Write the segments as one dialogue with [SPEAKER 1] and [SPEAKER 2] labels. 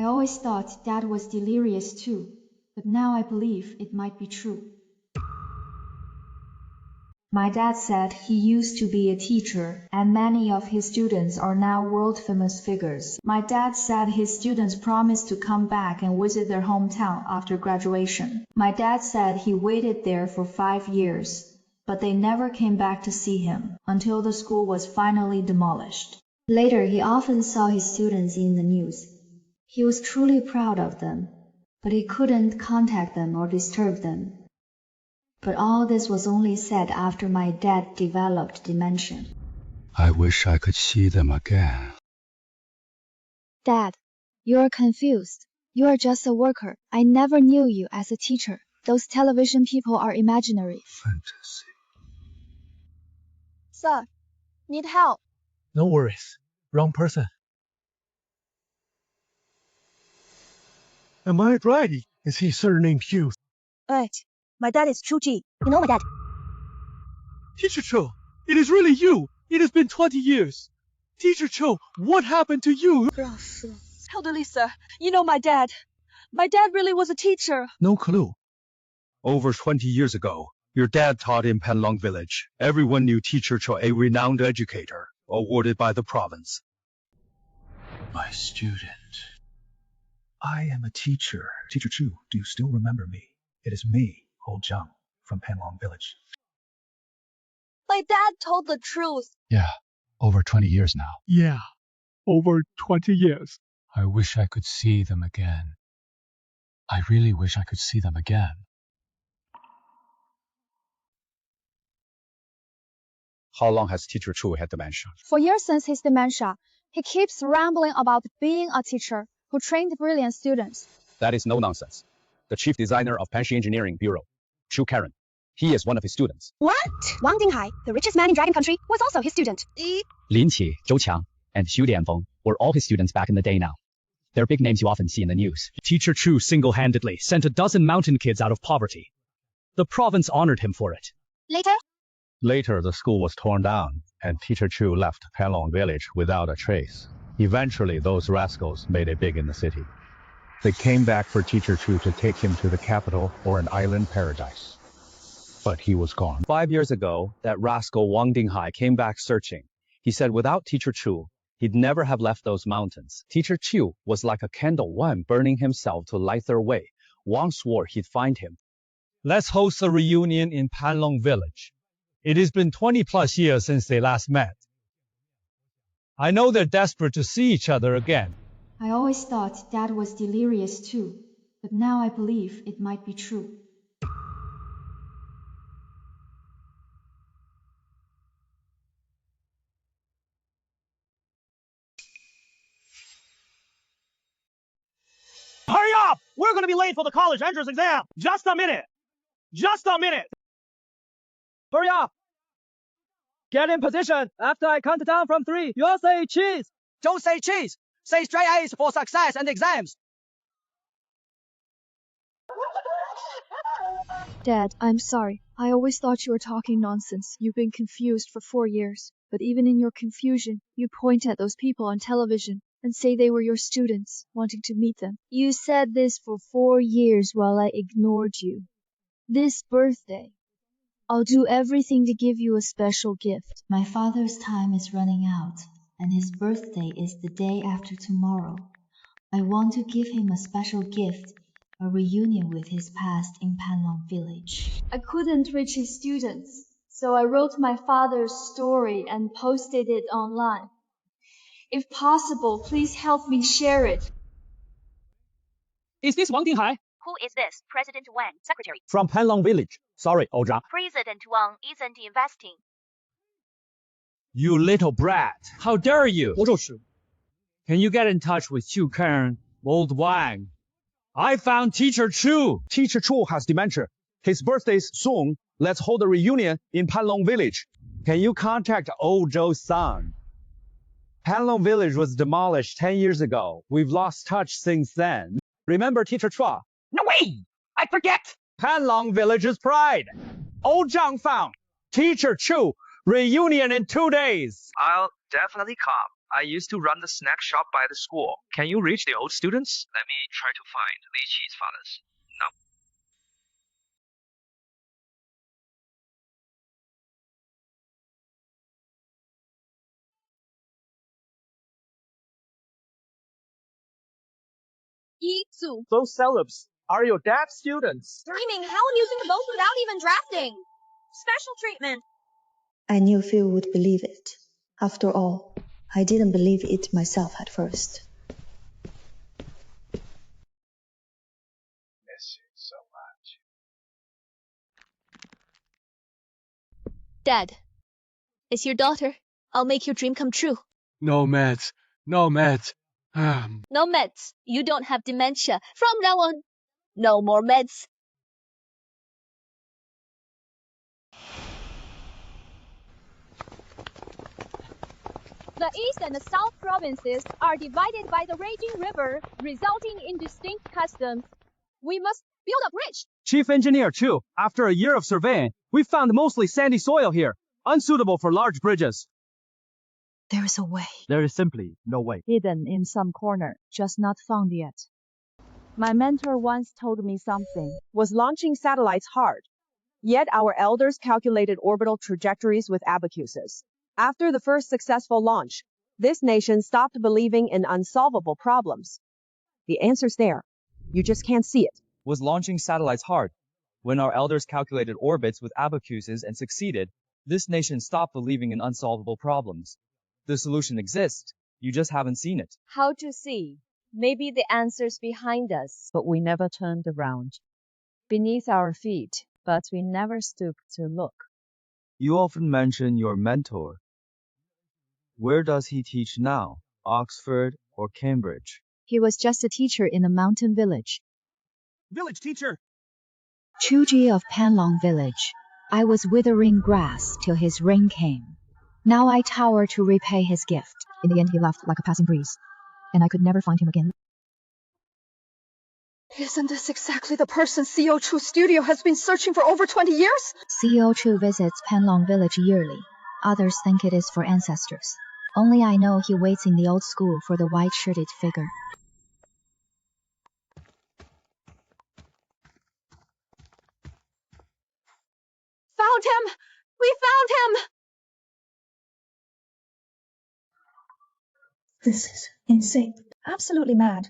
[SPEAKER 1] always thought Dad was delirious too, but now I believe it might be true. My dad said he used to be a teacher, and many of his students are now world-famous figures. My dad said his students promised to come back and visit their hometown after graduation. My dad said he waited there for 5 years, but they never came back to see him, until the school was finally demolished. Later, he often saw his students in the news. He was truly proud of them, but he couldn't contact them or disturb them. But all this was only said after my dad developed dementia.
[SPEAKER 2] I wish I could see them again.
[SPEAKER 3] Dad, you're confused. You're just a worker. I never knew you as a teacher. Those television people are imaginary.
[SPEAKER 2] Fantasy.
[SPEAKER 3] Sir, need help.
[SPEAKER 4] No worries. Wrong person. Am I right? Is he surnamed Hughes?
[SPEAKER 5] Right. My dad is Chu Ji. You know my dad.
[SPEAKER 4] Teacher Cho, it is really you. It has been 20 years. Teacher Cho, what happened to you?
[SPEAKER 5] Elderly sir, you know my dad. My dad really was a teacher.
[SPEAKER 4] No clue.
[SPEAKER 2] Over 20 years ago, your dad taught in Panlong village. Everyone knew Teacher Cho, a renowned educator, awarded by the province. My student. I am a teacher.
[SPEAKER 6] Teacher Chu, do you still remember me? It is me, Old Zhang, from Panlong village.
[SPEAKER 3] My dad told the truth.
[SPEAKER 2] Yeah, over 20 years now.
[SPEAKER 4] Yeah, over 20 years.
[SPEAKER 2] I wish I could see them again. I really wish I could see them again. How long has Teacher Chu had dementia?
[SPEAKER 3] For years since his dementia, he keeps rambling about being a teacher who trained brilliant students.
[SPEAKER 7] That is no nonsense. The chief designer of Panshi Engineering Bureau, Chu Karen. He is one of his students.
[SPEAKER 5] What? Wang Dinghai, the richest man in Dragon Country, was also his student.
[SPEAKER 7] Lin Qi, Zhou Qiang, and Xu Dianfeng were all his students back in the day now. They're big names you often see in the news. Teacher Chu single-handedly sent a dozen mountain kids out of poverty. The province honored him for it.
[SPEAKER 8] Later, the school was torn down, and Teacher Chu left Panlong village without a trace. Eventually, those rascals made it big in the city. They came back for Teacher Chu to take him to the capital or an island paradise. But he was gone.
[SPEAKER 7] 5 years ago, that rascal Wang Dinghai came back searching. He said without Teacher Chu, he'd never have left those mountains. Teacher Chu was like a candle, one burning himself to light their way. Wang swore he'd find him.
[SPEAKER 9] Let's host a reunion in Panlong village. It has been 20 plus years since they last met. I know they're desperate to see each other again.
[SPEAKER 1] I always thought Dad was delirious too, but now I believe it might be true.
[SPEAKER 10] Hurry up! We're going to be late for the college entrance exam! Just a minute! Just a minute! Hurry up! Get in position. After I count down from 3, you'll say cheese. Don't say cheese. Say straight A's for success and exams.
[SPEAKER 3] Dad, I'm sorry. I always thought you were talking nonsense. You've been confused for 4 years. But even in your confusion, you point at those people on television and say they were your students, wanting to meet them. You said this for 4 years while I ignored you. This birthday, I'll do everything to give you a special gift.
[SPEAKER 1] My father's time is running out, and his birthday is the day after tomorrow. I want to give him a special gift, a reunion with his past in Panlong village.
[SPEAKER 3] I couldn't reach his students, so I wrote my father's story and posted it online. If possible, please help me share it.
[SPEAKER 10] Is this Wang Dinghai?
[SPEAKER 11] Who is this? President Wang, secretary.
[SPEAKER 10] From Panlong village. Sorry, Old Zhang.
[SPEAKER 11] President Wang isn't investing.
[SPEAKER 9] You little brat. How dare you? Can you get in touch with Chu Karen, Old Wang? I found Teacher Chu.
[SPEAKER 8] Teacher Chu has dementia. His birthday's soon. Let's hold a reunion in Panlong village.
[SPEAKER 9] Can you contact Old Zhou's son? Panlong village was demolished 10 years ago. We've lost touch since then. Remember Teacher Chua?
[SPEAKER 10] No way! I forget!
[SPEAKER 9] Panlong village's pride. Old Zhang found Teacher Chu. Reunion in 2 days.
[SPEAKER 12] I'll definitely come. I used to run the snack shop by the school. Can you reach the old students? Let me try to find Li Qi's father's number.
[SPEAKER 10] Those celebs are your dad's students.
[SPEAKER 13] Dreaming, how amusing to both without even drafting. Special treatment.
[SPEAKER 14] I knew Phil would believe it. After all, I didn't believe it myself at first.
[SPEAKER 2] Miss you so much.
[SPEAKER 13] Dad, it's your daughter. I'll make your dream come true.
[SPEAKER 4] No meds. No meds.
[SPEAKER 13] No meds. You don't have dementia. From now on, no more meds.
[SPEAKER 15] The East and the South provinces are divided by the raging river, resulting in distinct customs. We must build a bridge.
[SPEAKER 10] Chief Engineer Chu, after a year of surveying, we found mostly sandy soil here, unsuitable for large bridges.
[SPEAKER 1] There is a way.
[SPEAKER 10] There is simply no way.
[SPEAKER 3] Hidden in some corner, just not found yet. My mentor once told me something.
[SPEAKER 5] Was launching satellites hard. Yet our elders calculated orbital trajectories with abacuses. After the first successful launch, this nation stopped believing in unsolvable problems. The answer's there. You just can't see it.
[SPEAKER 7] Was launching satellites hard? When our elders calculated orbits with abacuses and succeeded, this nation stopped believing in unsolvable problems. The solution exists. You just haven't seen it.
[SPEAKER 16] How to see? Maybe the answer's behind us.
[SPEAKER 3] But we never turned around. Beneath our feet, but we never stooped to look.
[SPEAKER 7] You often mention your mentor. Where does he teach now? Oxford or Cambridge?
[SPEAKER 3] He was just a teacher in a mountain village.
[SPEAKER 10] Village teacher!
[SPEAKER 1] Chuji of Panlong village. I was withering grass till his ring came. Now I tower to repay his gift. In the end he left like a passing breeze, and I could never find him again.
[SPEAKER 5] Isn't this exactly the person CO Chu Studio has been searching for over 20 years?
[SPEAKER 1] CO Chu visits Panlong village yearly. Others think it is for ancestors. Only I know he waits in the old school for the white-shirted figure.
[SPEAKER 5] Found him! We found him!
[SPEAKER 14] This is insane. Absolutely mad.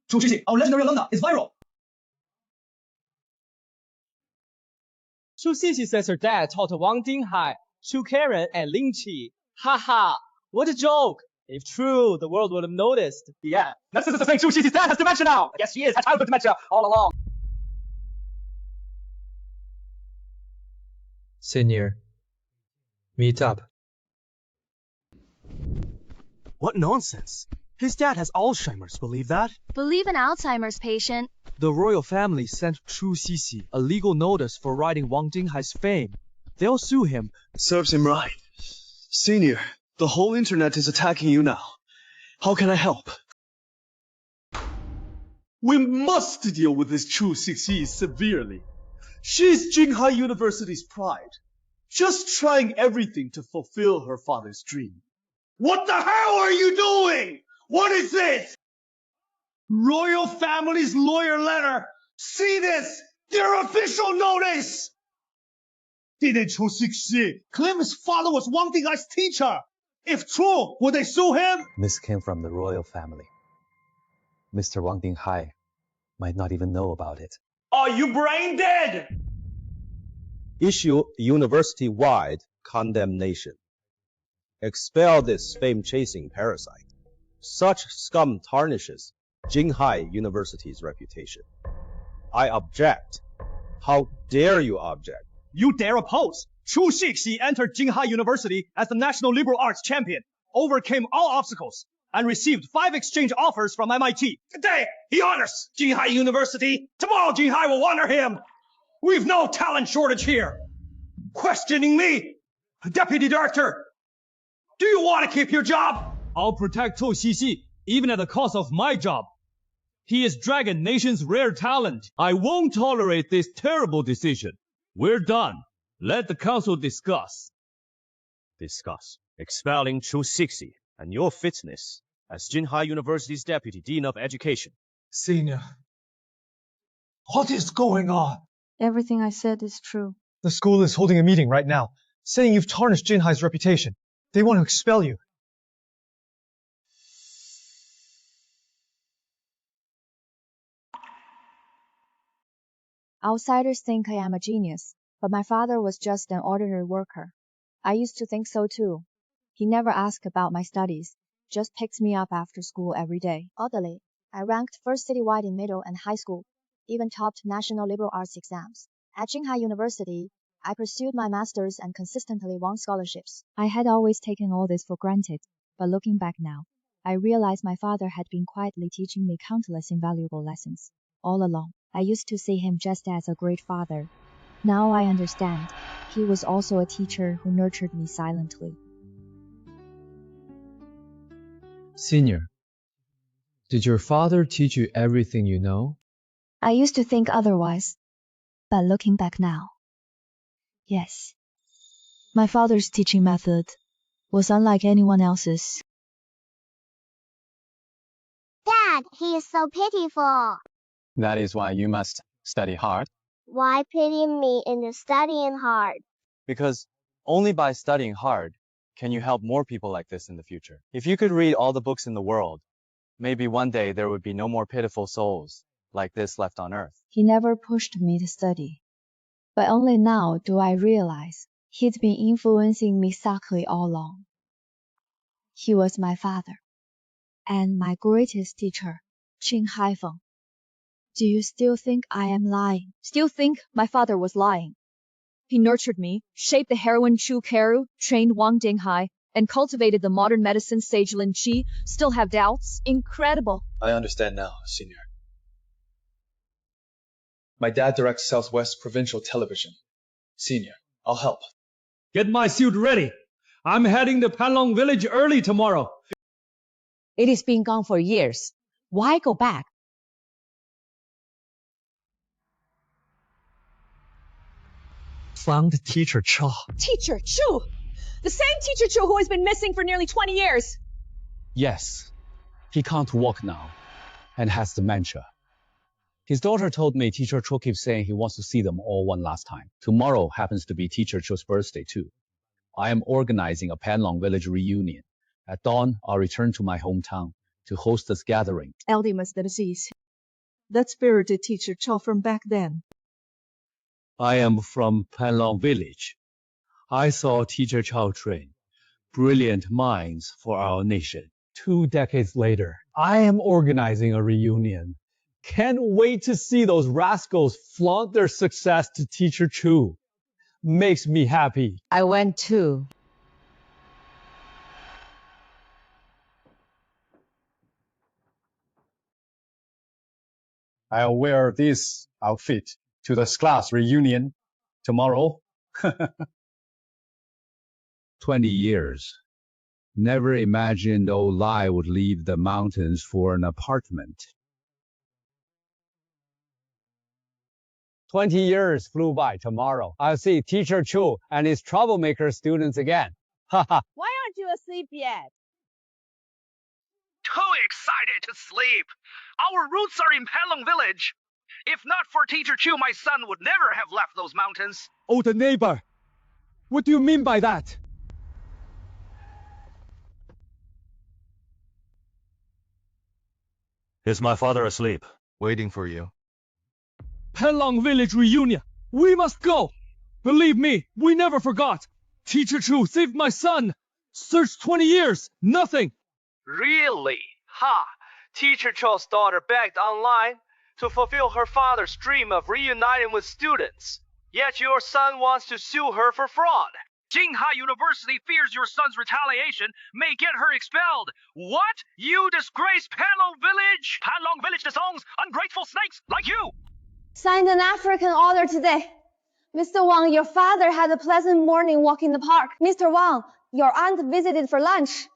[SPEAKER 10] Chu Shishi, our legendary alumna, is viral! Chu Shishi says her dad taught Wang Dinghai, Chu Karen, and Ling Qi. Haha, what a joke! If true, the world would have noticed. Yeah, this is the thing. Chu Shishi's dad has dementia now! Yes, she is, had childhood dementia all along.
[SPEAKER 17] Senior, meet up.
[SPEAKER 4] What nonsense! His dad has Alzheimer's, believe that?
[SPEAKER 13] Believe an Alzheimer's patient.
[SPEAKER 4] The royal family sent Chu Sisi a legal notice for writing Wang Dinghai's fame. They'll sue him.
[SPEAKER 18] Serves him right. Senior, the whole internet is attacking you now. How can I help?
[SPEAKER 19] We must deal with this Chu Sisi severely. She's Jinghai University's pride, just trying everything to fulfill her father's dream. What the hell are you doing? What is this? Royal family's lawyer letter. See this? Their official notice. Didn't Chu Sisi claim his father was Wang Dinghai's teacher? If true, would they sue him?
[SPEAKER 7] This came from the royal family. Mr. Wang Dinghai might not even know about it.
[SPEAKER 19] Are you brain dead?
[SPEAKER 20] Issue university-wide condemnation. Expel this fame-chasing parasite. Such scum tarnishes Jinghai University's reputation. I object. How dare you object?
[SPEAKER 10] You dare oppose! Chu Sisi entered Jinghai University as the National Liberal Arts champion, overcame all obstacles, and received 5 exchange offers from MIT.
[SPEAKER 19] Today, he honors Jinghai University. Tomorrow, Jinghai will honor him. We've no talent shortage here. Questioning me, Deputy Director, do you want to keep your job?
[SPEAKER 9] I'll protect Chu Sisi, even at the cost of my job. He is Dragon Nation's rare talent. I won't tolerate this terrible decision. We're done. Let the council discuss.
[SPEAKER 21] discuss expelling Chu Sixi and your fitness as Jinhai University's Deputy Dean of Education.
[SPEAKER 4] Senior, what is going on?
[SPEAKER 3] Everything I said is true.
[SPEAKER 4] The school is holding a meeting right now, saying you've tarnished Jinhai's reputation. They want to expel you.
[SPEAKER 3] Outsiders think I am a genius, but my father was just an ordinary worker. I used to think so too. He never asked about my studies, just picked me up after school every day. Oddly, I ranked first citywide in middle and high school, even topped national liberal arts exams. At Jinhai University, I pursued my master's and consistently won scholarships. I had always taken all this for granted, but looking back now, I realized my father had been quietly teaching me countless invaluable lessons. All along, I used to see him just as a great father. Now I understand. He was also a teacher who nurtured me silently.
[SPEAKER 17] Senior, did your father teach you everything you know?
[SPEAKER 3] I used to think otherwise, but looking back now, yes. My father's teaching method was unlike anyone else's.
[SPEAKER 22] Dad, he is so pitiful.
[SPEAKER 23] That is why you must study hard.
[SPEAKER 22] Why pity me into studying hard?
[SPEAKER 23] Because only by studying hard can you help more people like this in the future. If you could read all the books in the world, maybe one day there would be no more pitiful souls like this left on earth.
[SPEAKER 3] He never pushed me to study, but only now do I realize he'd been influencing me subtly all along. He was my father, and my greatest teacher, Qing Haifeng. Do you still think I am lying? Still think my father was lying? He nurtured me, shaped the heroine Chu Keru, trained Wang Dinghai, and cultivated the modern medicine sage Lin Qi. Still have doubts? Incredible.
[SPEAKER 18] I understand now, Senior. My dad directs Southwest Provincial Television. Senior, I'll help.
[SPEAKER 9] Get my suit ready. I'm heading to Panlong Village early tomorrow.
[SPEAKER 24] It has been gone for years. Why go back?
[SPEAKER 4] Found Teacher Cho.
[SPEAKER 25] Teacher Chu! The same Teacher Chu who has been missing for nearly 20 years!
[SPEAKER 7] Yes, he can't walk now and has dementia. His daughter told me Teacher Cho keeps saying he wants to see them all one last time. Tomorrow happens to be Teacher Cho's birthday too. I am organizing a Panlong Village reunion. At dawn, I'll return to my hometown to host this gathering.
[SPEAKER 26] Aldemus disease. That spirited Teacher Cho from back then.
[SPEAKER 2] I am from Panlong Village. I saw Teacher Chao train brilliant minds for our nation.
[SPEAKER 9] 2 decades later, I am organizing a reunion. Can't wait to see those rascals flaunt their success to Teacher Chu. Makes me happy.
[SPEAKER 24] I went too.
[SPEAKER 2] I'll wear this outfit to the class reunion tomorrow. 20 years. Never imagined old Lai would leave the mountains for an apartment.
[SPEAKER 9] 20 years flew by tomorrow. I'll see Teacher Chu and his troublemaker students again. Haha.
[SPEAKER 25] Why aren't you asleep yet?
[SPEAKER 12] Too excited to sleep. Our roots are in Panlong Village. If not for Teacher Chu, my son would never have left those mountains.
[SPEAKER 4] Oh, the neighbor. What do you mean by that?
[SPEAKER 8] Is my father asleep? Waiting for you.
[SPEAKER 4] Panlong Village reunion. We must go. Believe me, we never forgot. Teacher Chu saved my son. Searched 20 years. Nothing.
[SPEAKER 12] Really? Ha! Teacher Cho's daughter begged online to fulfill her father's dream of reuniting with students. Yet your son wants to sue her for fraud. Jinhai University fears your son's retaliation may get her expelled. What? You disgrace Panlong Village? Panlong Village disowns ungrateful snakes like you!
[SPEAKER 15] Signed an African order today. Mr. Wang, your father had a pleasant morning walk in the park. Mr. Wang, your aunt visited for lunch.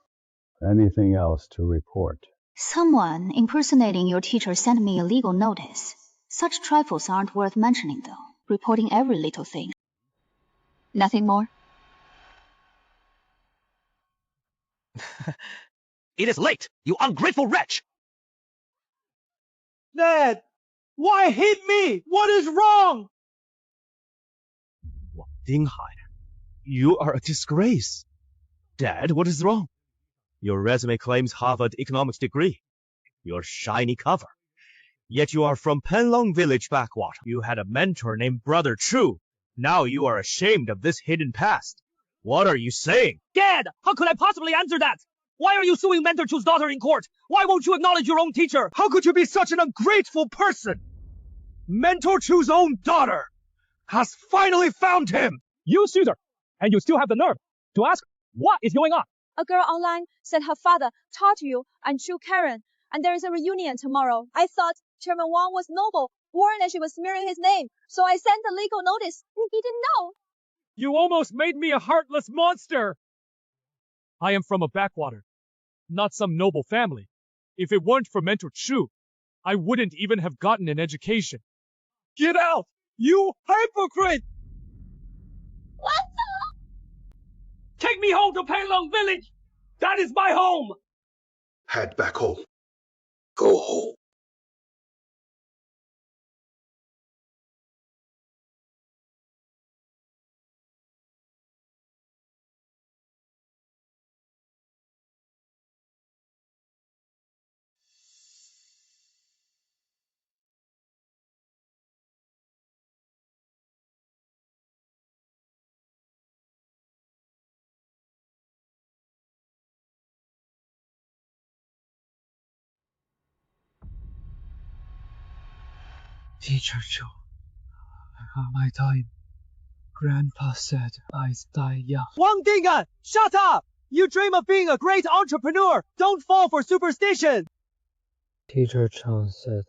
[SPEAKER 8] Anything else to report?
[SPEAKER 1] Someone impersonating your teacher sent me a legal notice. Such trifles aren't worth mentioning, though. Reporting every little thing. Nothing more?
[SPEAKER 21] It is late, you ungrateful wretch!
[SPEAKER 10] Dad, why hit me? What is wrong?
[SPEAKER 21] Dinghai, you are a disgrace. Dad, what is wrong? Your resume claims Harvard economics degree. Your shiny cover. Yet you are from Penlong Village backwater. You had a mentor named Brother Chu. Now you are ashamed of this hidden past. What are you saying?
[SPEAKER 10] Dad, how could I possibly answer that? Why are you suing Mentor Chu's daughter in court? Why won't you acknowledge your own teacher?
[SPEAKER 4] How could you be such an ungrateful person? Mentor Chu's own daughter has finally found him!
[SPEAKER 10] You sued her, and you still have the nerve to ask what is going on?
[SPEAKER 15] A girl online said her father taught you and Chu Karen, and there is a reunion tomorrow. I thought Chairman Wang was noble, warned that she was smearing his name, so I sent a legal notice. He didn't know.
[SPEAKER 4] You almost made me a heartless monster! I am from a backwater, not some noble family. If it weren't for Mentor Chu, I wouldn't even have gotten an education. Get out, you hypocrite!
[SPEAKER 15] What
[SPEAKER 4] the? Take me home to Penlong Village! That is my home!
[SPEAKER 2] Head back home. Go home.
[SPEAKER 17] Teacher Chu, am I dying? Grandpa said I'd die young.
[SPEAKER 10] Wang Dingan, shut up! You dream of being a great entrepreneur. Don't fall for superstition.
[SPEAKER 17] Teacher Chang said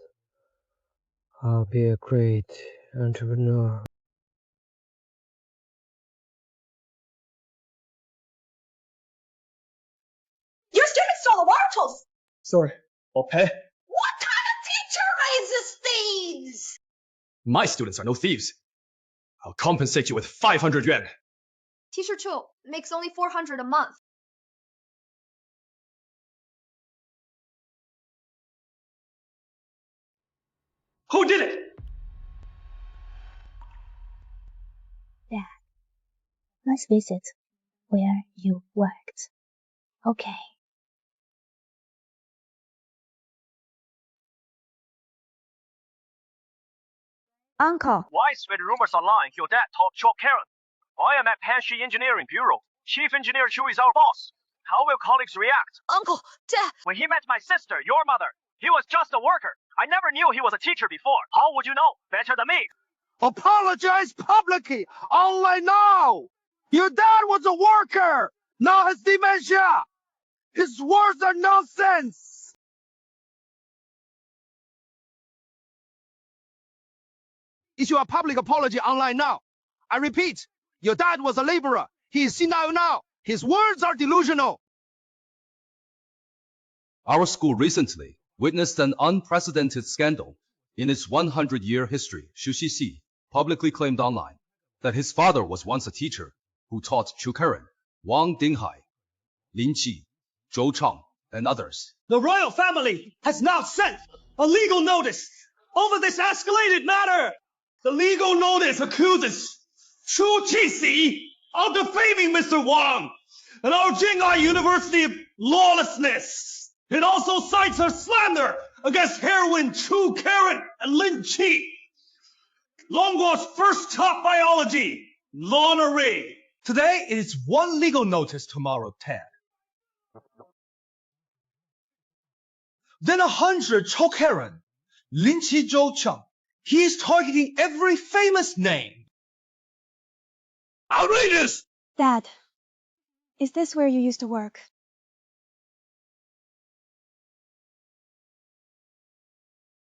[SPEAKER 17] I'll be a great entrepreneur.
[SPEAKER 25] Your students stole the water tools!
[SPEAKER 18] Sorry, I'll pay.
[SPEAKER 25] What kind of teacher raises thieves?
[SPEAKER 5] My students are no thieves. I'll compensate you with 500 yuan.
[SPEAKER 15] Teacher Chu makes only 400 a month.
[SPEAKER 4] Who did it?
[SPEAKER 6] Dad, let's visit where you worked. Okay.
[SPEAKER 12] Uncle. Why spread rumors online your dad taught Cho Karen? I am at Panshi Engineering Bureau. Chief Engineer Chu is our boss. How will colleagues react?
[SPEAKER 25] Uncle, Dad.
[SPEAKER 12] When he met my sister, your mother, he was just a worker. I never knew he was a teacher before. How would you know? Better than me.
[SPEAKER 11] Apologize publicly, online now! Your dad was a worker, now has dementia! His words are nonsense! Issue a public apology online now. I repeat, your dad was a laborer. He is senile now. His words are delusional.
[SPEAKER 13] Our school recently witnessed an unprecedented scandal. In its 100-year history, Xu Xixi publicly claimed online that his father was once a teacher who taught Chu Karen, Wang Dinghai, Lin Qi, Zhou Chang, and others.
[SPEAKER 10] The royal family has now sent a legal notice over this escalated matter. The legal notice accuses Chu Qixi of defaming Mr. Wang and our Jinghai University of lawlessness. It also cites her slander against heroine Chu Karen and Lin Qi. Longguo's first taught biology, Lorna Ray.
[SPEAKER 19] Today it is one legal notice, tomorrow 10. Then 100 Cho Karen, Lin Qi, Zhou Cheng. He is targeting every famous name.
[SPEAKER 11] Outrageous!
[SPEAKER 6] Dad, is this where you used to work?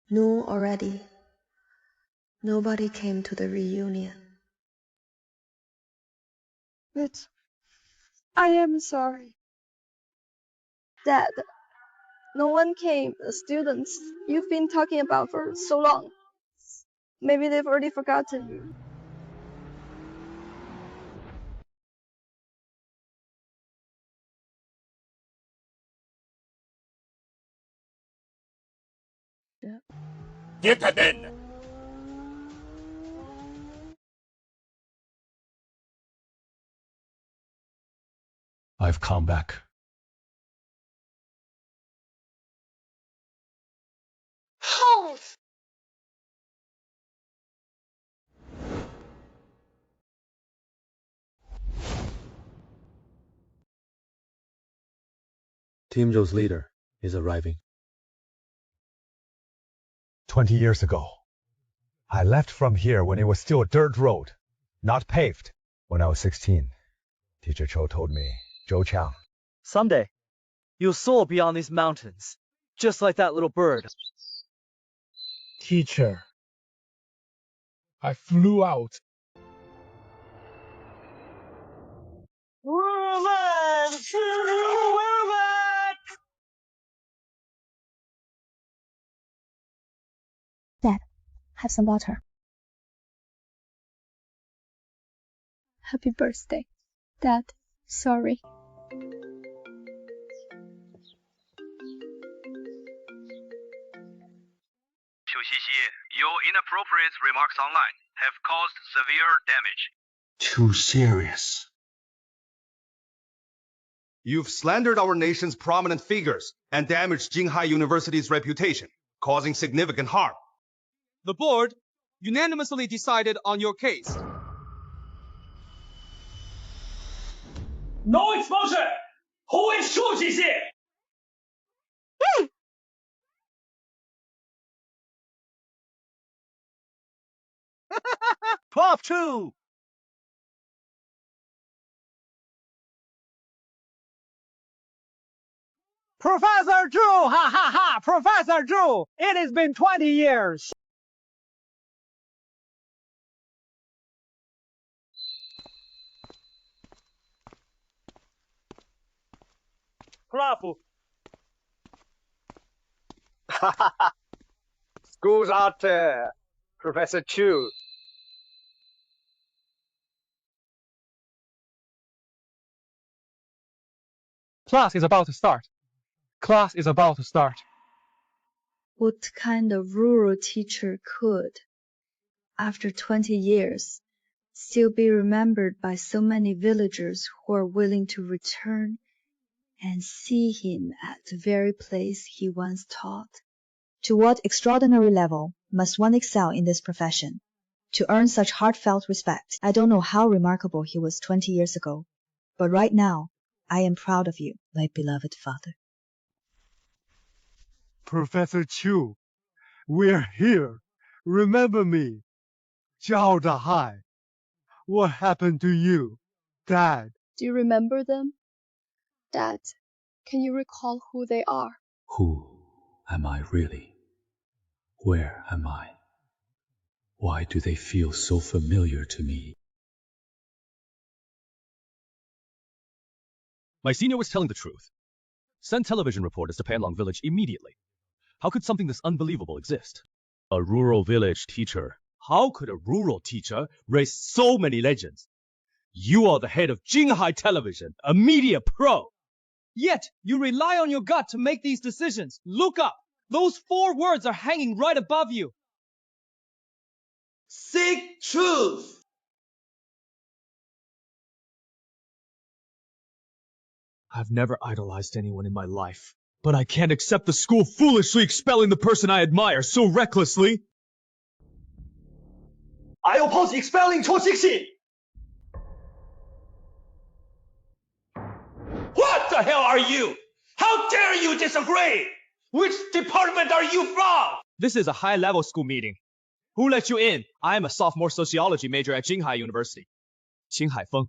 [SPEAKER 14] No, already. Nobody came to the reunion.
[SPEAKER 3] But I am sorry. Dad, no one came. The students you've been talking about for so long. Maybe they've already forgotten you.
[SPEAKER 7] Get that in!
[SPEAKER 2] I've come back.
[SPEAKER 6] Halt!
[SPEAKER 2] Team Joe's leader is arriving.
[SPEAKER 8] 20 years ago, I left from here when it was still a dirt road, not paved. When I was 16, Teacher Cho told me, Zhou Qiang.
[SPEAKER 10] Someday, you'll soar beyond these mountains, just like that little bird.
[SPEAKER 4] Teacher, I flew out.
[SPEAKER 6] Dad, have some water.
[SPEAKER 3] Happy birthday. Dad, sorry.
[SPEAKER 12] Your inappropriate remarks online have caused severe damage.
[SPEAKER 11] Too serious.
[SPEAKER 13] You've slandered our nation's prominent figures and damaged Jinghai University's reputation, causing significant harm.
[SPEAKER 10] The board unanimously decided on your case.
[SPEAKER 7] No exposure! 后卫竖起些
[SPEAKER 10] Prop 2! Professor Zhu! Ha ha ha! Professor Zhu! It has been 20 years!
[SPEAKER 12] Prof. School's out, Professor Chu.
[SPEAKER 4] Class is about to start. Class is about to start.
[SPEAKER 1] What kind of rural teacher could, after 20 years, still be remembered by so many villagers who are willing to return and see him at the very place he once taught?
[SPEAKER 16] To what extraordinary level must one excel in this profession to earn such heartfelt respect? I don't know how remarkable he was 20 years ago, but right now, I am proud of you, my beloved father.
[SPEAKER 9] Professor Chu, we're here. Remember me. Zhao Dahai. What happened to you, Dad?
[SPEAKER 3] Do you remember them? Dad, can you recall who they are?
[SPEAKER 2] Who am I really? Where am I? Why do they feel so familiar to me?
[SPEAKER 5] My senior was telling the truth. Send television reporters to Panlong Village immediately. How could something this unbelievable exist? A rural village teacher. How could a rural teacher raise so many legends? You are the head of Jinghai Television, a media pro.
[SPEAKER 10] Yet, you rely on your gut to make these decisions. Look up! Those 4 words are hanging right above you.
[SPEAKER 11] Seek truth.
[SPEAKER 4] I've never idolized anyone in my life, but I can't accept the school foolishly expelling the person I admire so recklessly.
[SPEAKER 7] I oppose expelling Cho Xixi! What the hell are you? How dare you disagree? Which department are you from?
[SPEAKER 4] This is a high-level school meeting. Who let you in? I am a sophomore sociology major at Jinghai University. Qinghai Feng.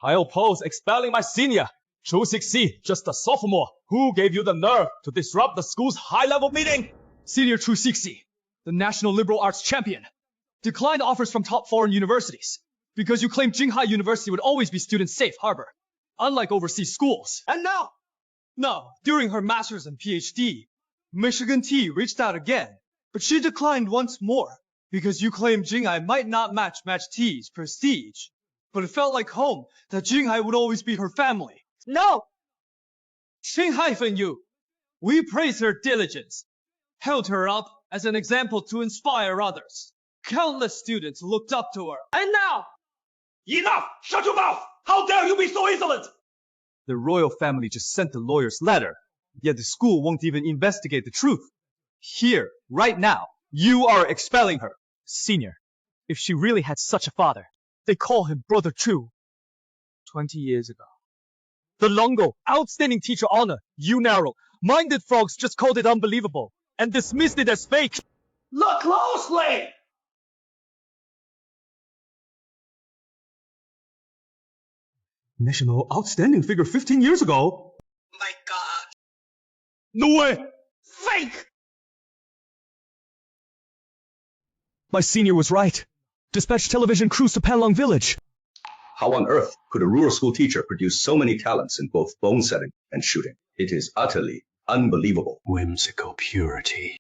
[SPEAKER 4] I oppose expelling my senior, Chu Xixi, just a sophomore. Who gave you the nerve to disrupt the school's high-level meeting? Senior Chu Xixi, the national liberal arts champion, declined offers from top foreign universities because you claimed Jinghai University would always be students' safe harbor, unlike overseas schools.
[SPEAKER 10] And now, during her master's and PhD, Michigan T reached out again, but she declined once more because you claimed Jinghai might not match T's prestige, but it felt like home that Jinghai would always be her family. No! Xinghai Fen Yu, we praise her diligence. held her up as an example to inspire others. Countless students looked up to her. And now,
[SPEAKER 7] Enough! Shut your mouth! How dare you be so insolent!
[SPEAKER 10] the royal family just sent the lawyer's letter, yet the school won't even investigate the truth. Here, right now, you are expelling her.
[SPEAKER 4] Senior, if she really had such a father, they call him Brother Chu. 20 years ago. The Longo, outstanding teacher honor, you narrow, minded frogs just called it unbelievable and dismissed it as fake.
[SPEAKER 7] Look closely!
[SPEAKER 10] National outstanding figure 15 years ago?
[SPEAKER 7] My God!
[SPEAKER 4] No way!
[SPEAKER 7] Fake!
[SPEAKER 4] My senior was right. Dispatch television crews to Panlong Village.
[SPEAKER 13] How on earth could a rural school teacher produce so many talents in both bone setting and shooting? It is utterly unbelievable.
[SPEAKER 2] Whimsical purity.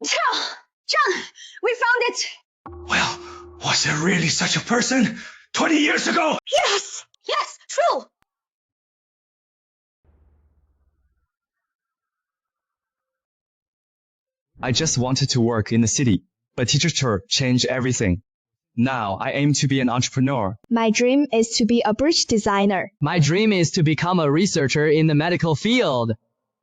[SPEAKER 15] Zhang, we found it.
[SPEAKER 7] Well, was there really such a person 20 years ago?
[SPEAKER 15] Yes, true.
[SPEAKER 10] I just wanted to work in the city, but teacher Cher changed everything. Now I aim to be an entrepreneur.
[SPEAKER 3] My dream is to be a bridge designer.
[SPEAKER 10] My dream is to become a researcher in the medical field.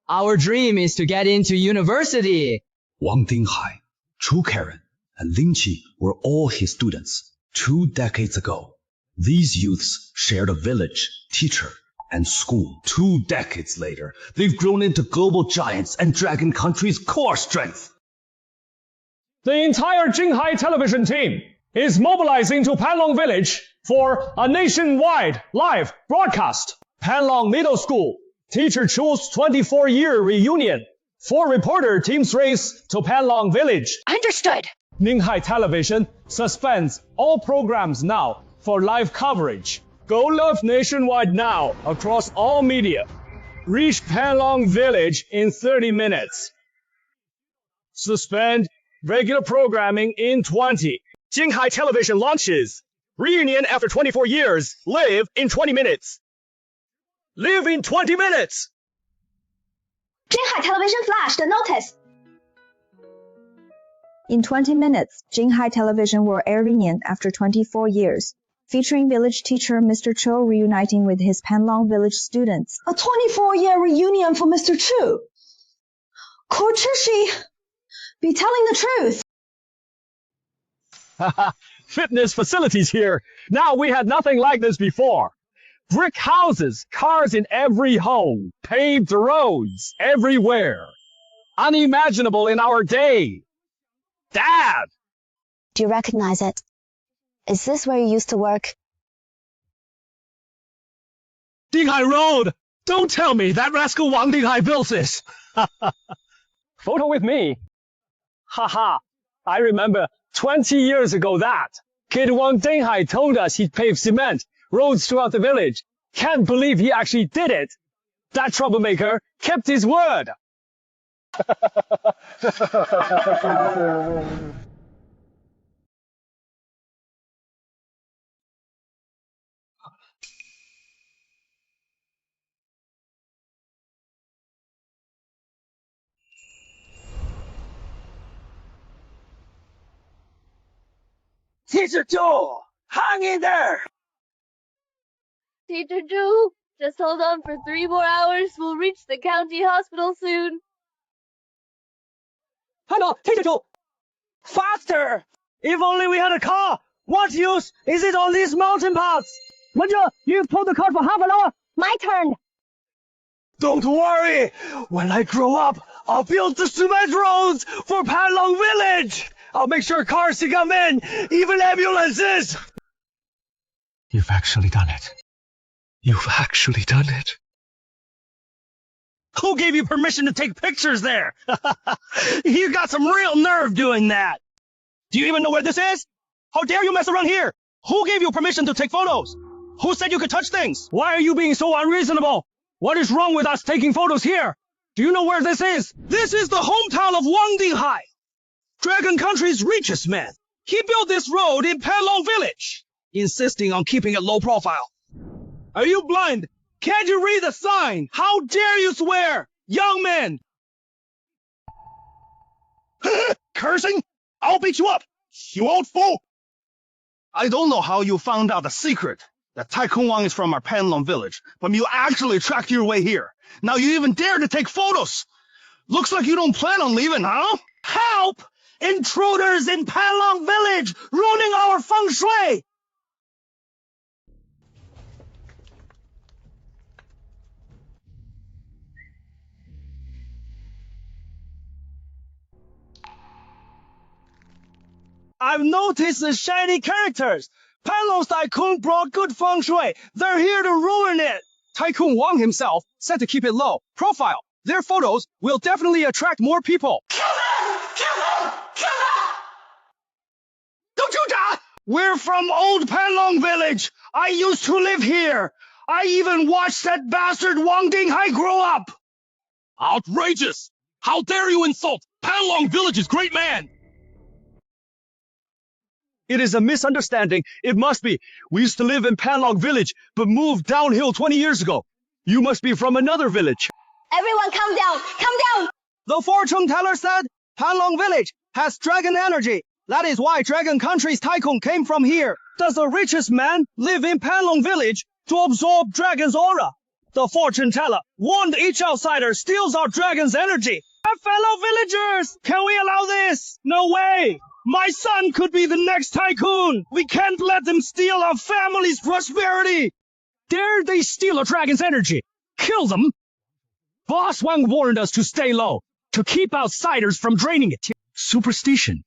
[SPEAKER 10] Our dream is to get into university.
[SPEAKER 2] Wang Dinghai, Chu Karen, and Lin Qi were all his students. 2 decades ago, these youths shared a village, teacher, and school. 2 decades later, they've grown into global giants and dragon country's core strength.
[SPEAKER 4] The entire Jinghai television team is mobilizing to Panlong Village for a nationwide live broadcast. Panlong Middle School, Teacher Chu's 24-year reunion. 4 reporter teams race to Panlong Village.
[SPEAKER 15] Understood.
[SPEAKER 4] Ninghai Television suspends all programs now for live coverage. Go live nationwide now across all media. Reach Panlong Village in 30 minutes. Suspend regular programming in 20. Jinghai Television launches. Reunion after 24 years. Live in 20 minutes. Live in 20 minutes!
[SPEAKER 15] Jinghai Television flashed a notice.
[SPEAKER 16] In 20 minutes, Jinghai Television will air Reunion after 24 years, featuring village teacher Mr. Cho reuniting with his Panlong Village students.
[SPEAKER 6] A 24-year reunion for Mr. Chu. Could she be telling the truth?
[SPEAKER 4] Fitness facilities here. Now we had nothing like this before. Brick houses, cars in every home, paved roads everywhere. Unimaginable in our day. Dad!
[SPEAKER 6] Do you recognize it? Is this where you used to work?
[SPEAKER 4] Dinghai Road! Don't tell me that rascal Wang Dinghai built this! Photo with me. Haha, I remember 20 years ago that. Kid Wang Dinghai told us he'd pave cement roads throughout the village. Can't believe he actually did it. That troublemaker kept his word.
[SPEAKER 7] Teacher Chu, hang in there!
[SPEAKER 20] Teacher Chu, just hold on for 3 more hours. We'll reach the county hospital soon.
[SPEAKER 10] Hello, Teacher Chu! Faster! If only we had a car! What use is it on these mountain paths? Wenjie, you've pulled the cart for half an hour!
[SPEAKER 15] My turn.
[SPEAKER 10] Don't worry! When I grow up, I'll build the cement roads for Panlong Village! I'll make sure cars can come in, even ambulances!
[SPEAKER 2] You've actually done it. You've actually done it.
[SPEAKER 10] Who gave you permission to take pictures there? You got some real nerve doing that! Do you even know where this is? How dare you mess around here? Who gave you permission to take photos? Who said you could touch things? Why are you being so unreasonable? What is wrong with us taking photos here? Do you know where this is? This is the hometown of Wang Dinghai, Dragon Country's richest man. He built this road in Panlong Village, insisting on keeping it low profile. Are you blind? Can't you read the sign? How dare you swear? Young man!
[SPEAKER 11] cursing? I'll beat you up, you old fool! I don't know how you found out the secret that Tycoon Wang is from our Panlong village, but you actually tracked your way here. Now you even dare to take photos. Looks like you don't plan on leaving, huh? Help! Intruders in Panlong village, ruining our feng shui! I've noticed the shiny characters. Panlong's tycoon brought good feng shui. They're here to ruin it.
[SPEAKER 10] Tycoon Wang himself said to keep it low profile. Their photos will definitely attract more people.
[SPEAKER 11] Kill them! Kill them! Kill them! Don't you die! We're from old Panlong village. I used to live here. I even watched that bastard Wang Dinghai grow up.
[SPEAKER 5] Outrageous! How dare you insult Panlong Village's great man!
[SPEAKER 10] It is a misunderstanding. It must be. We used to live in Panlong village, but moved downhill 20 years ago. You must be from another village.
[SPEAKER 15] Everyone calm down! Calm down!
[SPEAKER 10] The fortune teller said Panlong village has dragon energy. That is why Dragon Country's tycoon came from here. Does the richest man live in Panlong village to absorb dragon's aura? The fortune teller warned each outsider steals our dragon's energy. Our fellow villagers, can we allow this? No way! My son could be the next tycoon! We can't let them steal our family's prosperity! Dare they steal a dragon's energy? Kill them! Boss Wang warned us to stay low, to keep outsiders from draining it.
[SPEAKER 2] Superstition.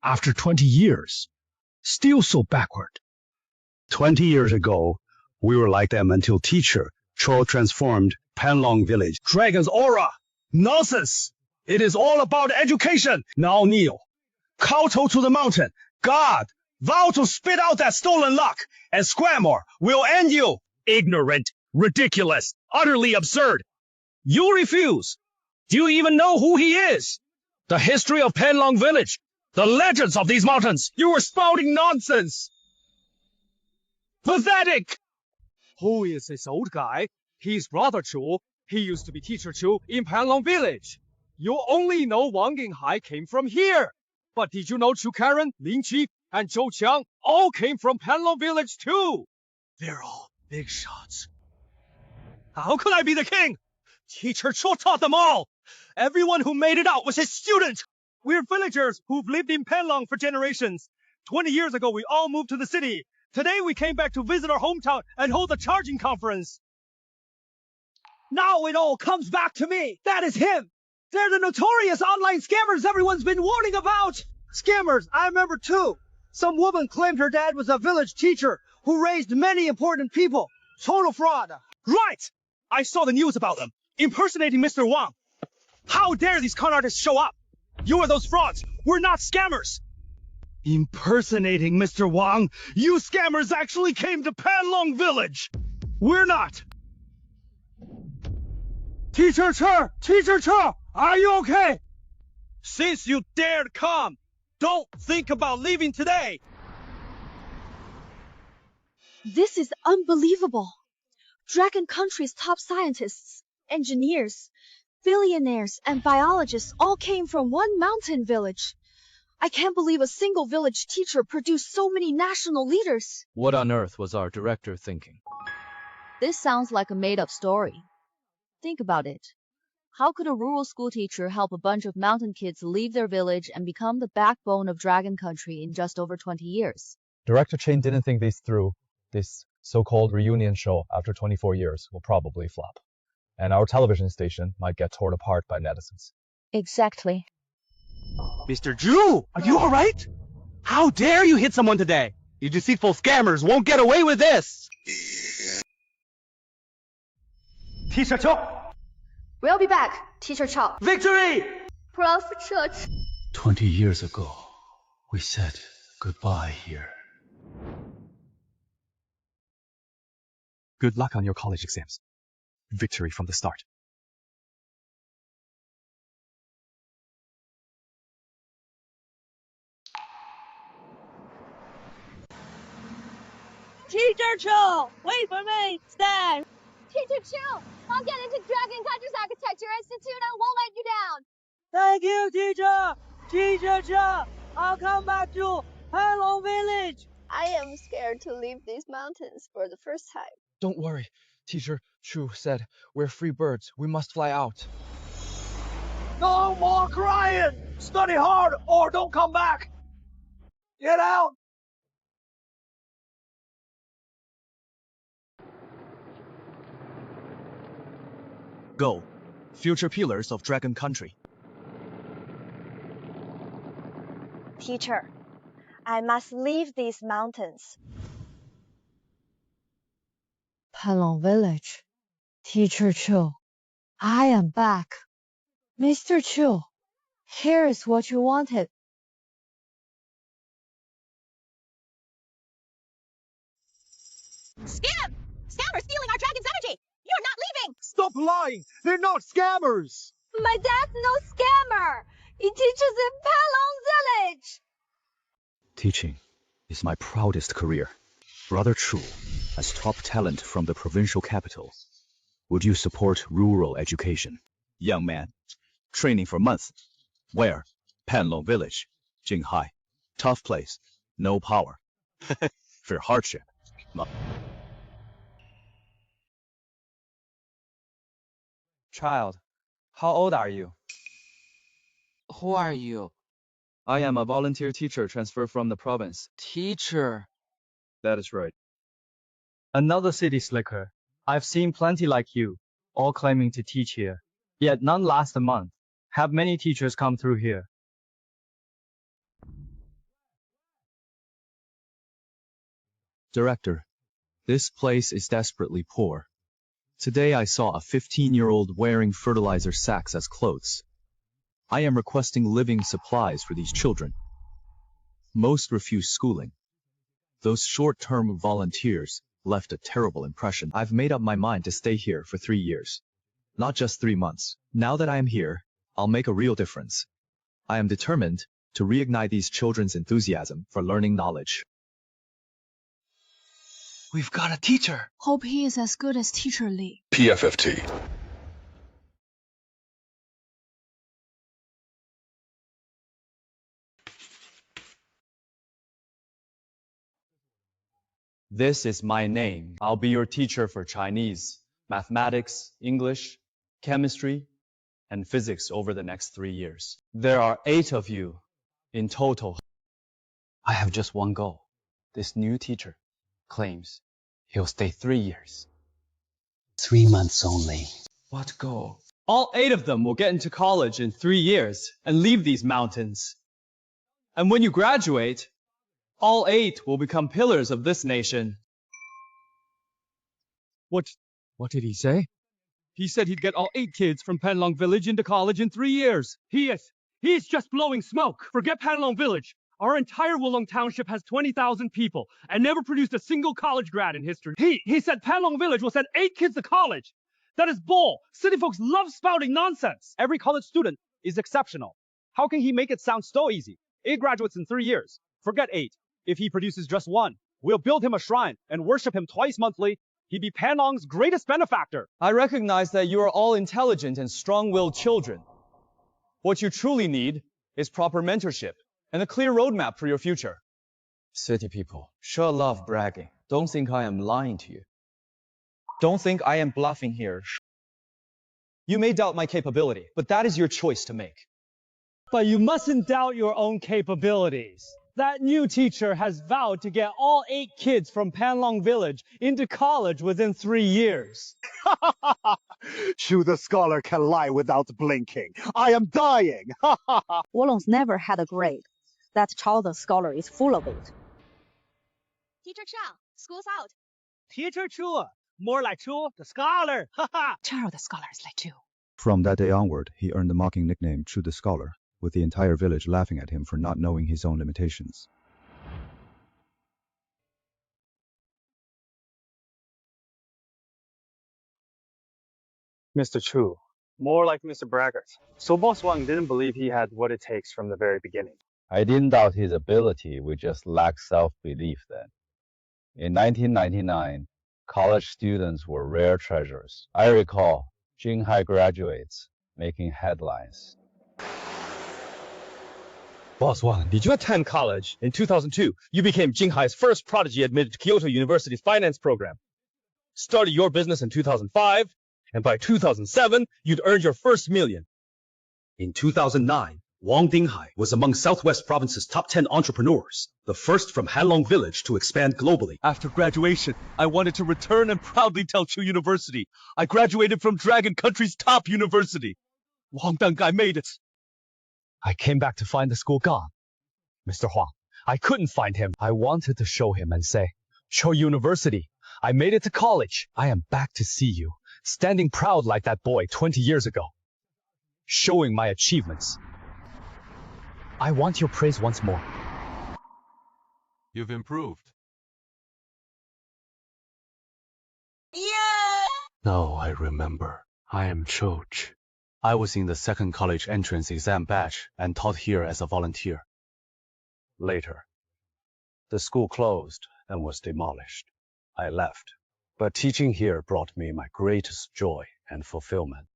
[SPEAKER 2] After 20 years. Still so backward. 20 years ago, we were like them until teacher Cho transformed Panlong village.
[SPEAKER 10] Dragon's aura! Nonsense! It is all about education! Now kneel. Kowtow to the mountain. God, vow to spit out that stolen luck, and Scramor will end you. Ignorant, ridiculous, utterly absurd. You refuse. Do you even know who he is? The history of Panlong village. The legends of these mountains. You are spouting nonsense. Pathetic. Who is this old guy? He's brother Chu. He used to be teacher Chu in Panlong village. You only know Wang Dinghai came from here. But did you know Chu Karen, Lin Qi, and Zhou Qiang all came from Panlong village too? They're all big shots. How could I be the king? Teacher Chu taught them all. Everyone who made it out was his student. We're villagers who've lived in Panlong for generations. 20 years ago, we all moved to the city. Today, we came back to visit our hometown and hold a charging conference. Now it all comes back to me. That is him. They're the notorious online scammers everyone's been warning about. Scammers, I remember too. Some woman claimed her dad was a village teacher who raised many important people. Total fraud. Right! I saw the news about them, impersonating Mr. Wang. How dare these con artists show up? You are those frauds. We're not scammers. Impersonating Mr. Wang? You scammers actually came to Panlong village. We're not. Teacher Che! Teacher Che! Are you okay? Since you dared come, don't think about leaving today.
[SPEAKER 3] This is unbelievable. Dragon Country's top scientists, engineers, billionaires, and biologists all came from one mountain village. I can't believe a single village teacher produced so many national leaders.
[SPEAKER 12] What on earth was our director thinking?
[SPEAKER 20] This sounds like a made-up story. Think about it. How could a rural school teacher help a bunch of mountain kids leave their village and become the backbone of Dragon Country in just over 20 years?
[SPEAKER 17] Director Chen didn't think this through. This so-called reunion show after 24 years will probably flop. And our television station might get torn apart by netizens.
[SPEAKER 20] Exactly.
[SPEAKER 10] Mr. Zhu, are you alright? How dare you hit someone today? You deceitful scammers won't get away with this! Teacher Cho!
[SPEAKER 20] We'll be back, Teacher Chao.
[SPEAKER 10] Victory!
[SPEAKER 20] Prof. Church.
[SPEAKER 2] 20 years ago, we said goodbye here.
[SPEAKER 5] Good luck on your college exams. Victory from the start.
[SPEAKER 15] Teacher Chu! Wait for me! Stay!
[SPEAKER 20] Teacher Chu! I'll get into Dragon Country's Architecture Institute and won't let you down!
[SPEAKER 10] Thank you, teacher! Teacher Chu, I'll come back to Hello Village.
[SPEAKER 18] I am scared to leave these mountains for the first time.
[SPEAKER 21] Don't worry. Teacher Chu said, we're free birds. We must fly out.
[SPEAKER 10] No more crying! Study hard or don't come back! Get out!
[SPEAKER 5] Go, future pillars of Dragon Country.
[SPEAKER 18] Teacher, I must leave these mountains.
[SPEAKER 22] Panlong Village. Teacher Chu, I am back. Mr. Chu, here is what you wanted.
[SPEAKER 25] Scam! Scammers stealing our dragon's energy! You're not leaving!
[SPEAKER 10] Stop lying! They're not scammers!
[SPEAKER 15] My dad's no scammer! He teaches in Panlong Village!
[SPEAKER 5] Teaching is my proudest career. Brother Chu, as top talent from the provincial capital, would you support rural education? Young man, training for months. Where? Panlong Village, Jinghai. Tough place, no power. For hardship.
[SPEAKER 23] Child, how old are you?
[SPEAKER 21] Who are you?
[SPEAKER 23] I am a volunteer teacher transferred from the province.
[SPEAKER 21] Teacher.
[SPEAKER 23] That is right.
[SPEAKER 10] Another city slicker. I've seen plenty like you, all claiming to teach here. Yet none last a month. Have many teachers come through here?
[SPEAKER 5] Director, this place is desperately poor. Today I saw a 15-year-old wearing fertilizer sacks as clothes. I am requesting living supplies for these children. Most refuse schooling. Those short-term volunteers left a terrible impression. I've made up my mind to stay here for 3 years. Not just 3 months. Now that I am here, I'll make a real difference. I am determined to reignite these children's enthusiasm for learning knowledge.
[SPEAKER 21] We've got a teacher.
[SPEAKER 3] Hope he is as good as Teacher Li.
[SPEAKER 24] PFFT.
[SPEAKER 10] This is my name. I'll be your teacher for Chinese, mathematics, English, chemistry, and physics over the next 3 years. There are 8 of you in total. I have just one goal. This new teacher claims he'll stay 3 years.
[SPEAKER 21] 3 months only.
[SPEAKER 10] What goal? All 8 of them will get into college in 3 years and leave these mountains. And when you graduate, all 8 will become pillars of this nation.
[SPEAKER 4] What did he say? He said he'd get all 8 kids from Panlong Village into college in 3 years. He is just blowing smoke. Forget Panlong Village. Our entire Wulong Township has 20,000 people and never produced a single college grad in history. He said Panlong Village will send 8 kids to college. That is bull. City folks love spouting nonsense.
[SPEAKER 10] Every college student is exceptional. How can he make it sound so easy? 8 graduates in 3 years. Forget 8. If he produces just 1, we'll build him a shrine and worship him twice monthly. He'd be Panlong's greatest benefactor. I recognize that you are all intelligent and strong-willed children. What you truly need is proper mentorship and a clear roadmap for your future. City people sure love bragging. Don't think I am lying to you. Don't think I am bluffing here. You may doubt my capability, but that is your choice to make.
[SPEAKER 4] But you mustn't doubt your own capabilities. That new teacher has vowed to get all 8 kids from Panlong Village into college within 3 years.
[SPEAKER 11] Chu the scholar can lie without blinking. I am dying.
[SPEAKER 26] Wulong's never had a grade. That Chao the scholar is full of it.
[SPEAKER 15] Teacher Chao, school's out.
[SPEAKER 10] Teacher Chu, more like Chu the scholar.
[SPEAKER 25] Chao the scholar is like Chu.
[SPEAKER 8] From that day onward, he earned the mocking nickname Chu the Scholar, with the entire village laughing at him for not knowing his own limitations.
[SPEAKER 10] Mr. Chu, more like Mr. Braggart. So Boss Wang didn't believe he had what it takes from the very beginning.
[SPEAKER 8] I didn't doubt his ability, we just lacked self-belief then. In 1999, college students were rare treasures. I recall Jinghai graduates making headlines.
[SPEAKER 5] Boss Wang, did you attend college? In 2002, you became Jinghai's first prodigy admitted to Kyoto University's finance program. Started your business in 2005, and by 2007, you'd earned your first million.
[SPEAKER 2] In 2009, Wang Dinghai was among Southwest Province's top 10 entrepreneurs, the first from Hanlong Village to expand globally.
[SPEAKER 5] After graduation, I wanted to return and proudly tell Chu University I graduated from Dragon Country's top university. Wang Dinghai made it. I came back to find the school gone. Mr. Huang, I couldn't find him. I wanted to show him and say, Chu University, I made it to college. I am back to see you, standing proud like that boy 20 years ago, showing my achievements. I want your praise once more.
[SPEAKER 1] You've improved.
[SPEAKER 5] Yeah!
[SPEAKER 1] Now I remember. I am Choch. I was in the second college entrance exam batch and taught here as a volunteer. Later, the school closed and was demolished. I left, but teaching here brought me my greatest joy and fulfillment.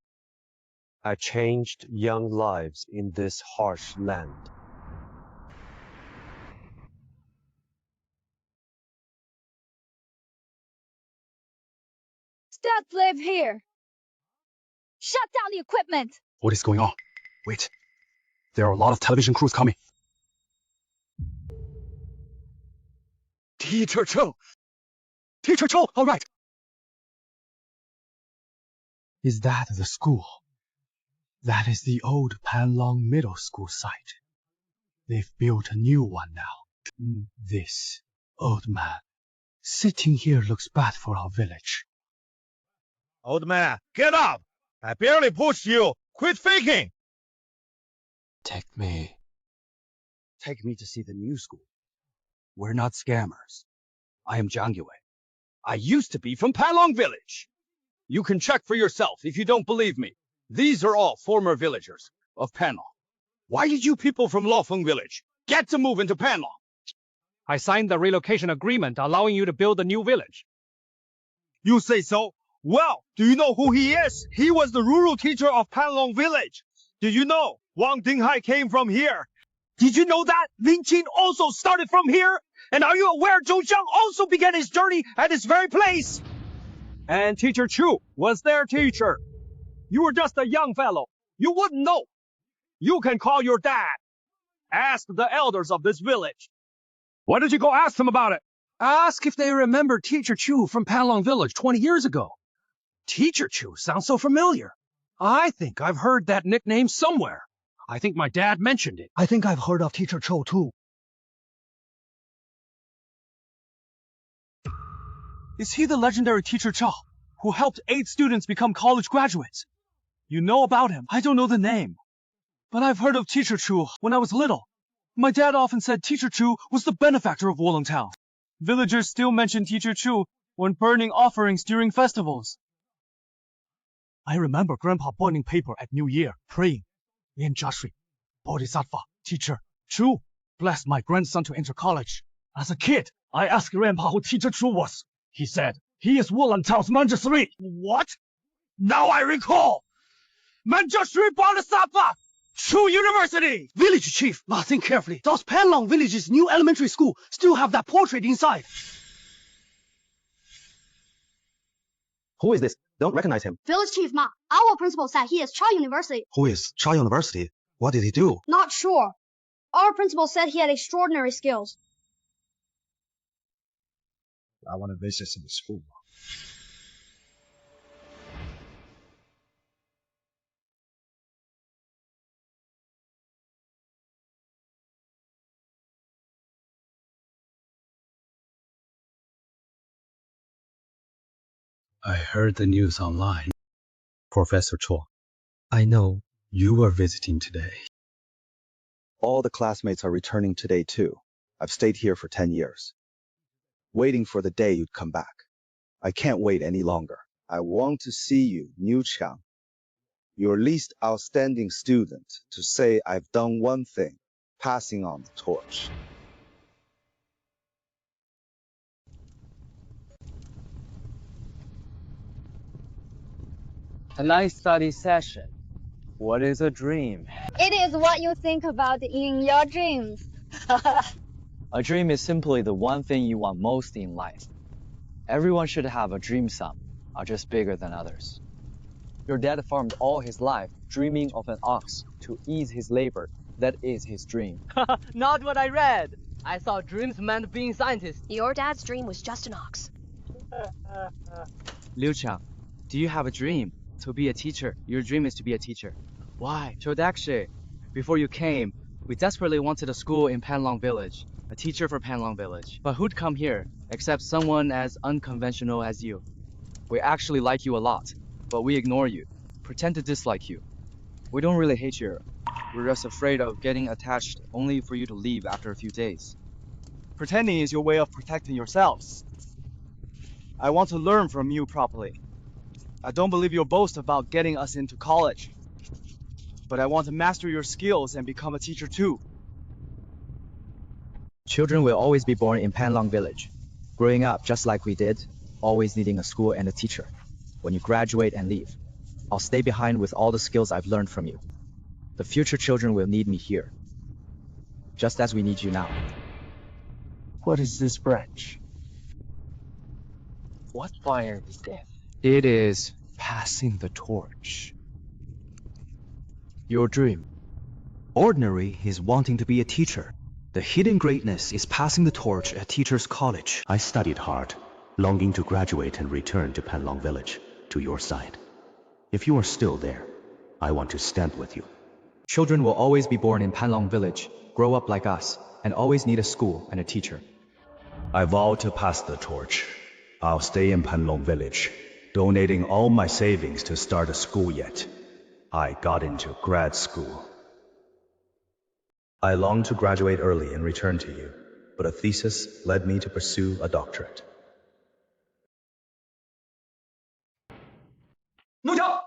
[SPEAKER 9] I changed young lives in this harsh land.
[SPEAKER 15] Stop live here. Shut down the equipment.
[SPEAKER 2] What is going on? Wait. There are a lot of television crews coming.
[SPEAKER 5] Teacher Cho! Teacher Cho, all right.
[SPEAKER 2] Is that the school? That is the old Panlong Middle School site. They've built a new one now. This old man sitting here looks bad for our village.
[SPEAKER 11] Old man, get up! I barely pushed you! Quit faking!
[SPEAKER 2] Take me to see the new school. We're not scammers. I am Zhang Yue.
[SPEAKER 5] I used to be from Panlong Village. You can check for yourself if you don't believe me. These are all former villagers of Panlong. Why did you people from Lofeng Village get to move into Panlong?
[SPEAKER 4] I signed the relocation agreement allowing you to build a new village.
[SPEAKER 11] You say so? Well, do you know who he is? He was the rural teacher of Panlong Village. Did you know Wang Dinghai came from here? Did you know that Lin Qin also started from here? And are you aware Zhou Xiang also began his journey at this very place?
[SPEAKER 4] And Teacher Chu was their teacher. You were just a young fellow. You wouldn't know. You can call your dad. Ask the elders of this village. Why don't you go ask them about it?
[SPEAKER 2] Ask if they remember Teacher Chu from Panlong Village 20 years ago. Teacher Chu sounds so familiar. I think I've heard that nickname somewhere. I think my dad mentioned it.
[SPEAKER 10] I think I've heard of Teacher Cho too.
[SPEAKER 4] Is he the legendary Teacher Cho, who helped 8 students become college graduates? You know about him. I don't know the name. But I've heard of Teacher Chu when I was little. My dad often said Teacher Chu was the benefactor of Wolong Town. Villagers still mention Teacher Chu when burning offerings during festivals. I remember Grandpa burning paper at New Year, praying, "In Jashri, Bodhisattva, Teacher Chu, bless my grandson to enter college." As a kid, I asked Grandpa who Teacher Chu was. He said, he is Wolong Town's Manjusri.
[SPEAKER 11] What? Now I recall! Manjusri Bodhisattva! Chu University!
[SPEAKER 10] Village chief, now think carefully. Does Panlong Village's new elementary school still have that portrait inside?
[SPEAKER 13] Who is this? Don't recognize him.
[SPEAKER 14] Village Chief Ma, our principal said he is Cha University.
[SPEAKER 13] Who is Cha University? What did he do?
[SPEAKER 14] Not sure. Our principal said he had extraordinary skills.
[SPEAKER 2] I want to visit the school. I heard the news online. Professor Cho, I know you were visiting today.
[SPEAKER 13] All the classmates are returning today too. I've stayed here for 10 years, waiting for the day you'd come back. I can't wait any longer. I want to see you, Niu Qiang, your least outstanding student, to say I've done one thing, passing on the torch.
[SPEAKER 19] Tonight's study session
[SPEAKER 6] What is a dream?
[SPEAKER 18] It is what you think about in your dreams.
[SPEAKER 6] A dream is simply the one thing you want most in life. Everyone should have a dream. Some are just bigger than others. Your dad farmed all his life dreaming of an ox to ease his labor. That is his dream.
[SPEAKER 10] Not what I read. I thought dreams meant being scientists.
[SPEAKER 7] Your dad's dream was just an ox.
[SPEAKER 21] Liu Chang, do you have a dream? To be a teacher. Your dream is to be a teacher. Why? Chodakshe, before you came, we desperately wanted a school in Panlong Village. A teacher for Panlong Village. But who'd come here, except someone as unconventional as you? We actually like you a lot, but we ignore you. Pretend to dislike you. We don't really hate you. We're just afraid of getting attached only for you to leave after a few days. Pretending is your way of protecting yourselves. I want to learn from you properly. I don't believe your boast about getting us into college. But I want to master your skills and become a teacher too.
[SPEAKER 10] Children will always be born in Panlong Village, growing up just like we did, always needing a school and a teacher. When you graduate and leave, I'll stay behind with all the skills I've learned from you. The future children will need me here, just as we need you now.
[SPEAKER 6] What is this branch? What fire is this?
[SPEAKER 10] It is passing the torch.
[SPEAKER 1] Your dream. Ordinary is wanting to be a teacher. The hidden greatness is passing the torch at Teachers College. I studied hard, longing to graduate and return to Panlong Village, to your side. If you are still there, I want to stand with you.
[SPEAKER 10] Children will always be born in Panlong Village, grow up like us, and always need a school and a teacher.
[SPEAKER 8] I vow to pass the torch. I'll stay in Panlong Village, donating all my savings to start a school yet. I got into grad school. I long to graduate early and return to you, but a thesis led me to pursue a doctorate.
[SPEAKER 4] No.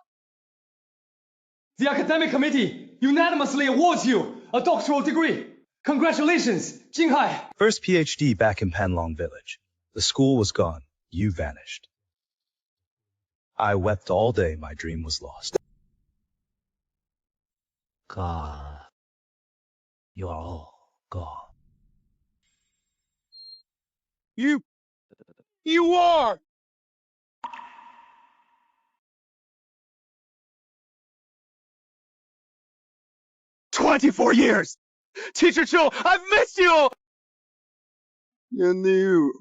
[SPEAKER 4] The academic committee unanimously awards you a doctoral degree. Congratulations, Jinghai.
[SPEAKER 8] First PhD back in Panlong Village. The school was gone. You vanished. I wept all day my dream was lost.
[SPEAKER 1] God, you are all gone.
[SPEAKER 11] You are! "24 years! Teacher Cho, I've missed you!"
[SPEAKER 2] You knew.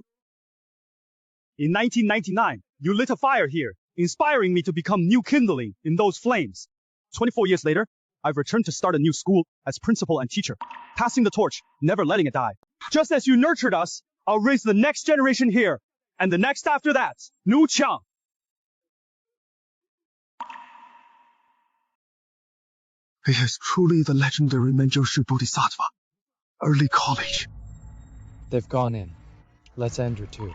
[SPEAKER 2] In 1999, you lit a fire here, inspiring me to become new kindling in those flames. 24 years later, I've returned to start a new school as principal and teacher, passing the torch, never letting it die. Just as you nurtured us, I'll raise the next generation here, and the next after that, Nu Chang.
[SPEAKER 11] He is truly the legendary Menjoshu Bodhisattva. Early college.
[SPEAKER 21] They've gone in. Let's enter too.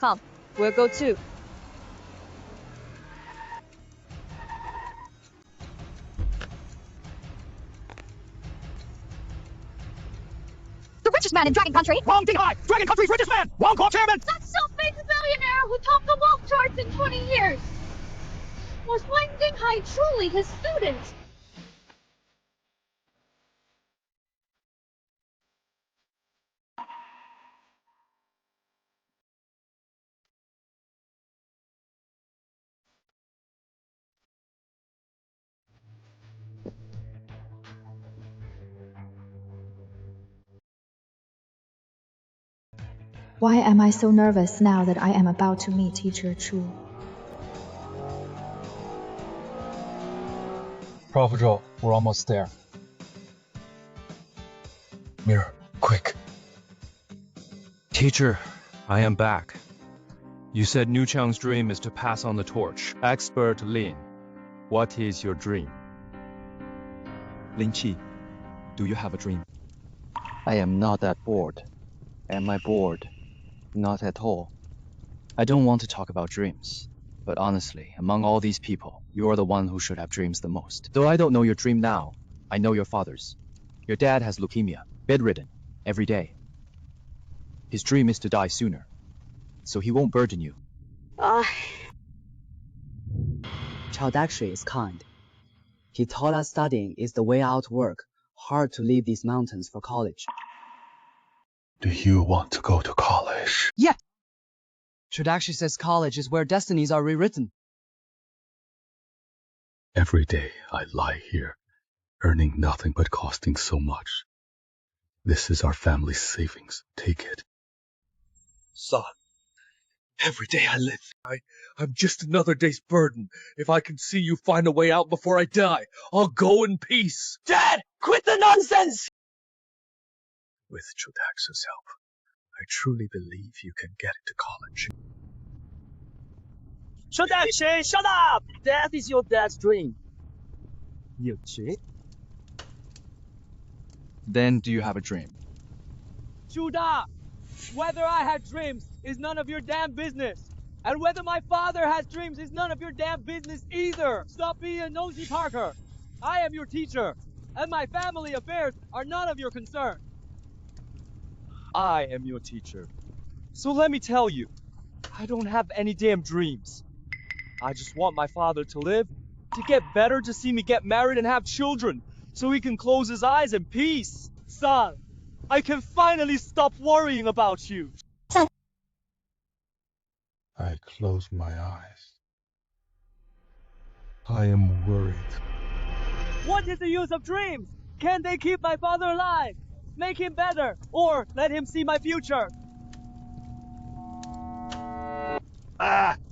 [SPEAKER 15] Come, we'll go too.
[SPEAKER 12] The richest man in Dragon Country!
[SPEAKER 10] Wrong Jinghai! Dragon Country's richest man! Wrong call chairman!
[SPEAKER 12] That self-made billionaire who topped the wealth charts in 20 years! Was Wang Dinghai truly his student?
[SPEAKER 3] Why am I so nervous now that I am about to meet Teacher Chu?
[SPEAKER 21] Prof. Zhou, we're almost there.
[SPEAKER 2] Mirror, quick.
[SPEAKER 5] Teacher, I am back. You said Nu Chang's dream is to pass on the torch. Expert Lin, what is your dream?
[SPEAKER 10] Lin Qi, do you have a dream?
[SPEAKER 6] I am not that bored. Am I bored? Not at all.
[SPEAKER 10] I don't want to talk about dreams, but honestly, among all these people, you're the one who should have dreams the most. Though I don't know your dream now, I know your father's. Your dad has leukemia, bedridden, every day. His dream is to die sooner, so he won't burden you.
[SPEAKER 26] Child actually is kind.
[SPEAKER 6] He taught us studying is the way out to work. Hard to leave these mountains for college.
[SPEAKER 2] Do you want to go to college?
[SPEAKER 21] Yeah. Chodakshi says college is where destinies are rewritten.
[SPEAKER 2] Every day I lie here, earning nothing but costing so much. This is our family's savings. Take it.
[SPEAKER 4] Son, every day I live, I'm just another day's burden. If I can see you find a way out before I die, I'll go in peace.
[SPEAKER 10] Dad, quit the nonsense!
[SPEAKER 4] With Chodakshi's help, I truly believe you can get into college.
[SPEAKER 10] Chodakshi, shut up! That is your dad's dream. You cheat.
[SPEAKER 21] Then do you have a dream?
[SPEAKER 10] Chuda! Whether I had dreams is none of your damn business. And whether my father has dreams is none of your damn business either. Stop being a nosy Parker. I am your teacher, and my family affairs are none of your concern. I am your teacher. So let me tell you, I don't have any damn dreams. I just want my father to live, to get better, to see me get married and have children, so he can close his eyes in peace. Son, I can finally stop worrying about you.
[SPEAKER 2] I close my eyes. I am worried.
[SPEAKER 10] What is the use of dreams? Can they keep my father alive? Make him better, or let him see my future? The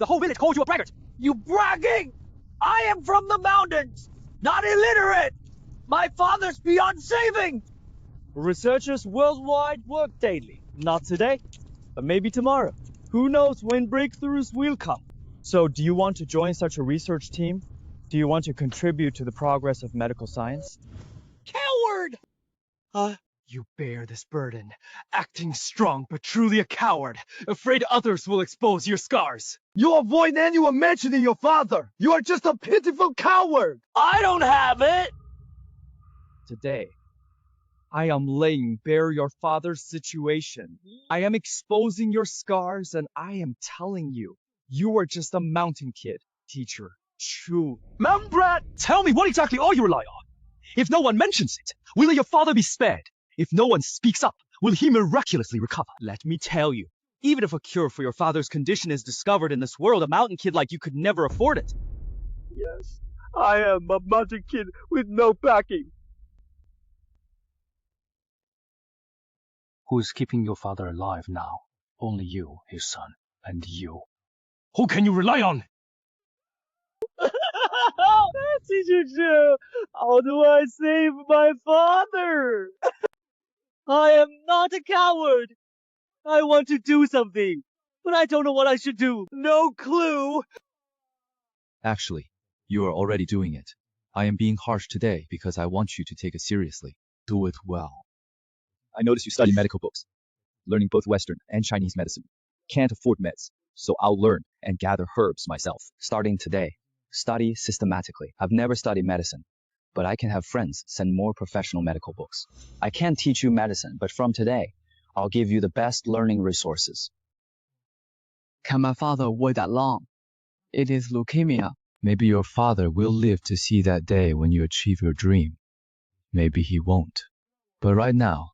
[SPEAKER 10] whole village calls you a braggart. You bragging? I am from the mountains, not illiterate. My father's beyond saving. Researchers worldwide work daily. Not today, but maybe tomorrow. Who knows when breakthroughs will come? So do you want to join such a research team? Do you want to contribute to the progress of medical science? Coward! You bear this burden, acting strong but truly a coward, afraid others will expose your scars.
[SPEAKER 11] You avoid anyone mentioning your father. You are just a pitiful coward.
[SPEAKER 10] I don't have it! Today, I am laying bare your father's situation. I am exposing your scars, and I am telling you, you are just a mountain kid, teacher. True. Mountain brat! Tell me, what exactly are you relying on? If no one mentions it, will your father be spared? If no one speaks up, will he miraculously recover? Let me tell you, even if a cure for your father's condition is discovered in this world, a mountain kid like you could never afford it. Yes, I am a mountain kid with no backing.
[SPEAKER 1] Who is keeping your father alive now? Only you, his son, and you.
[SPEAKER 4] Who can you rely on?
[SPEAKER 10] Teacher Joe, how do I save my father? I am not a coward. I want to do something, but I don't know what I should do. No clue.
[SPEAKER 23] Actually, you are already doing it. I am being harsh today because I want you to take it seriously. Do it well. I notice you study medical books, learning both Western and Chinese medicine. Can't afford meds, so I'll learn and gather herbs myself.
[SPEAKER 6] Starting today, study systematically. I've never studied medicine, but I can have friends send more professional medical books. I can't teach you medicine, but from today, I'll give you the best learning resources.
[SPEAKER 21] Can my father wait that long? It is leukemia.
[SPEAKER 23] Maybe your father will live to see that day when you achieve your dream. Maybe he won't. But right now,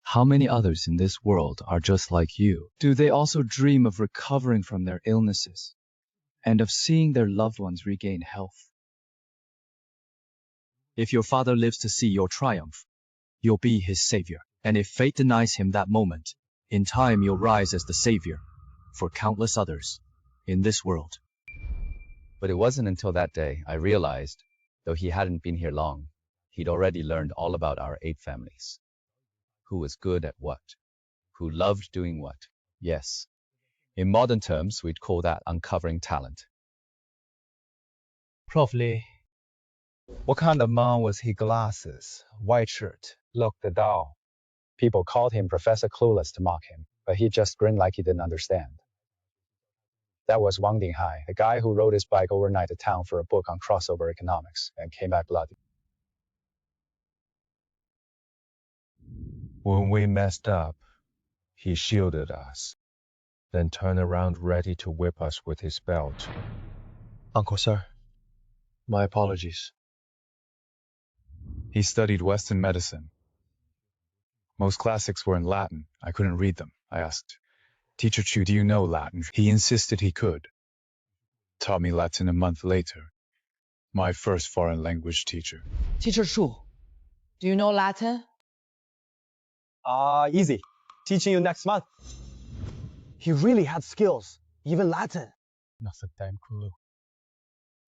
[SPEAKER 23] how many others in this world are just like you? Do they also dream of recovering from their illnesses and of seeing their loved ones regain health? If your father lives to see your triumph, you'll be his savior. And if fate denies him that moment, in time you'll rise as the savior for countless others in this world.
[SPEAKER 16] But it wasn't until that day I realized, though he hadn't been here long, he'd already learned all about our 8 families. Who was good at what? Who loved doing what? Yes. In modern terms, we'd call that uncovering talent.
[SPEAKER 17] Prof. Lee. What kind of man was he? Glasses, white shirt, looked dull. People called him Professor Clueless to mock him, but he just grinned like he didn't understand. That was Wang Dinghai, the guy who rode his bike overnight to town for a book on crossover economics and came back bloody.
[SPEAKER 19] When we messed up, he shielded us, then turned around ready to whip us with his belt. Uncle Sir, my apologies. He studied Western medicine. Most classics were in Latin. I couldn't read them. I asked, Teacher Chu, do you know Latin? He insisted he could. Taught me Latin a month later. My first foreign language teacher.
[SPEAKER 9] Teacher Chu, do you know Latin?
[SPEAKER 10] Easy. Teaching you next month. He really had skills, even Latin.
[SPEAKER 19] Not a damn clue.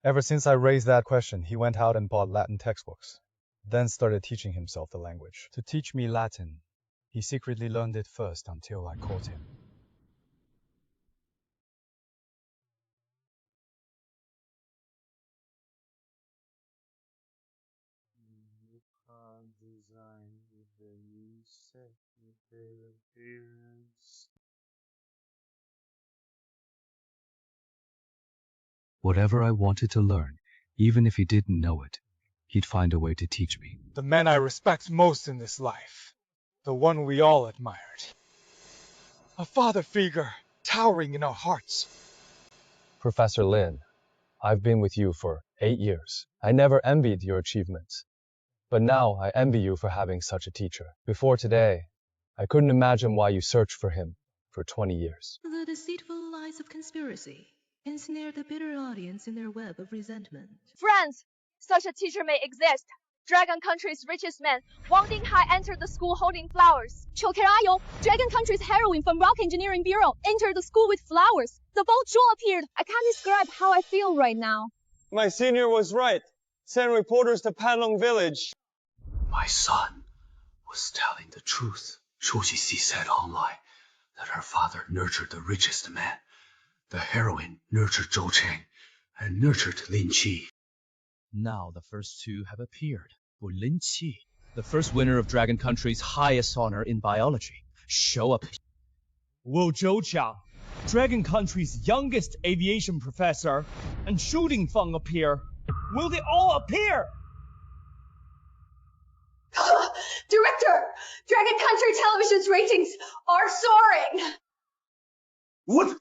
[SPEAKER 19] Ever since I raised that question, he went out and bought Latin textbooks, then started teaching himself the language. To teach me Latin, he secretly learned it first until I caught him.
[SPEAKER 23] Whatever I wanted to learn, even if he didn't know it, he'd find a way to teach me.
[SPEAKER 4] The man I respect most in this life. The one we all admired. A father figure towering in our hearts.
[SPEAKER 19] Professor Lin, I've been with you for 8 years. I never envied your achievements. But now I envy you for having such a teacher. Before today, I couldn't imagine why you searched for him for 20 years.
[SPEAKER 14] The deceitful lies of conspiracy ensnare the bitter audience in their web of resentment.
[SPEAKER 15] Friends, such a teacher may exist. Dragon Country's richest man, Wang Dinghai, entered the school holding flowers. Chokerayo, Dragon Country's heroine from Rock Engineering Bureau, entered the school with flowers. The boat Zhuo appeared. I can't describe how I feel right now.
[SPEAKER 10] My senior was right. Send reporters to Panlong Village.
[SPEAKER 1] My son was telling the truth. Zhu Xixi said online that her father nurtured the richest man. The heroine nurtured Zhou Cheng and nurtured Lin Qi.
[SPEAKER 5] Now the first two have appeared. For Lin Qi, the first winner of Dragon Country's highest honor in biology, show up.
[SPEAKER 4] Will Zhou Qiang, Dragon Country's youngest aviation professor, and Shu Dingfeng appear? Will they all appear?
[SPEAKER 12] Director! Dragon Country Television's ratings are soaring!
[SPEAKER 4] What?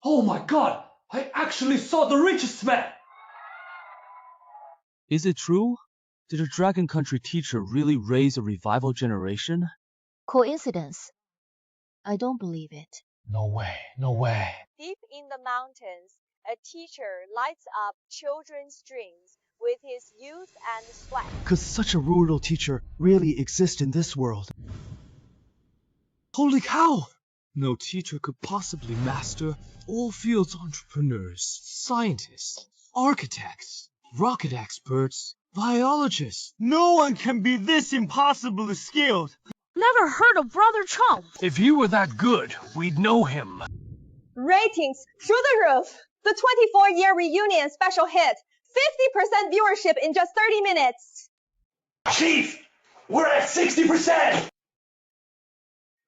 [SPEAKER 4] Oh my god! I actually saw the richest man!
[SPEAKER 23] Is it true? Did a Dragon Country teacher really raise a revival generation?
[SPEAKER 7] Coincidence? I don't believe it.
[SPEAKER 19] No way, no way.
[SPEAKER 15] Deep in the mountains, a teacher lights up children's dreams with his youth and sweat.
[SPEAKER 23] Could such a rural teacher really exist in this world? Holy cow! No teacher could possibly master all fields entrepreneurs, scientists, architects, rocket experts, biologists.
[SPEAKER 10] No one can be this impossibly skilled.
[SPEAKER 12] Never heard of Brother Chong.
[SPEAKER 10] If he were that good, we'd know him.
[SPEAKER 15] Ratings through the roof. The 24-year reunion special hit. 50% viewership in just 30 minutes.
[SPEAKER 10] Chief, we're at 60%.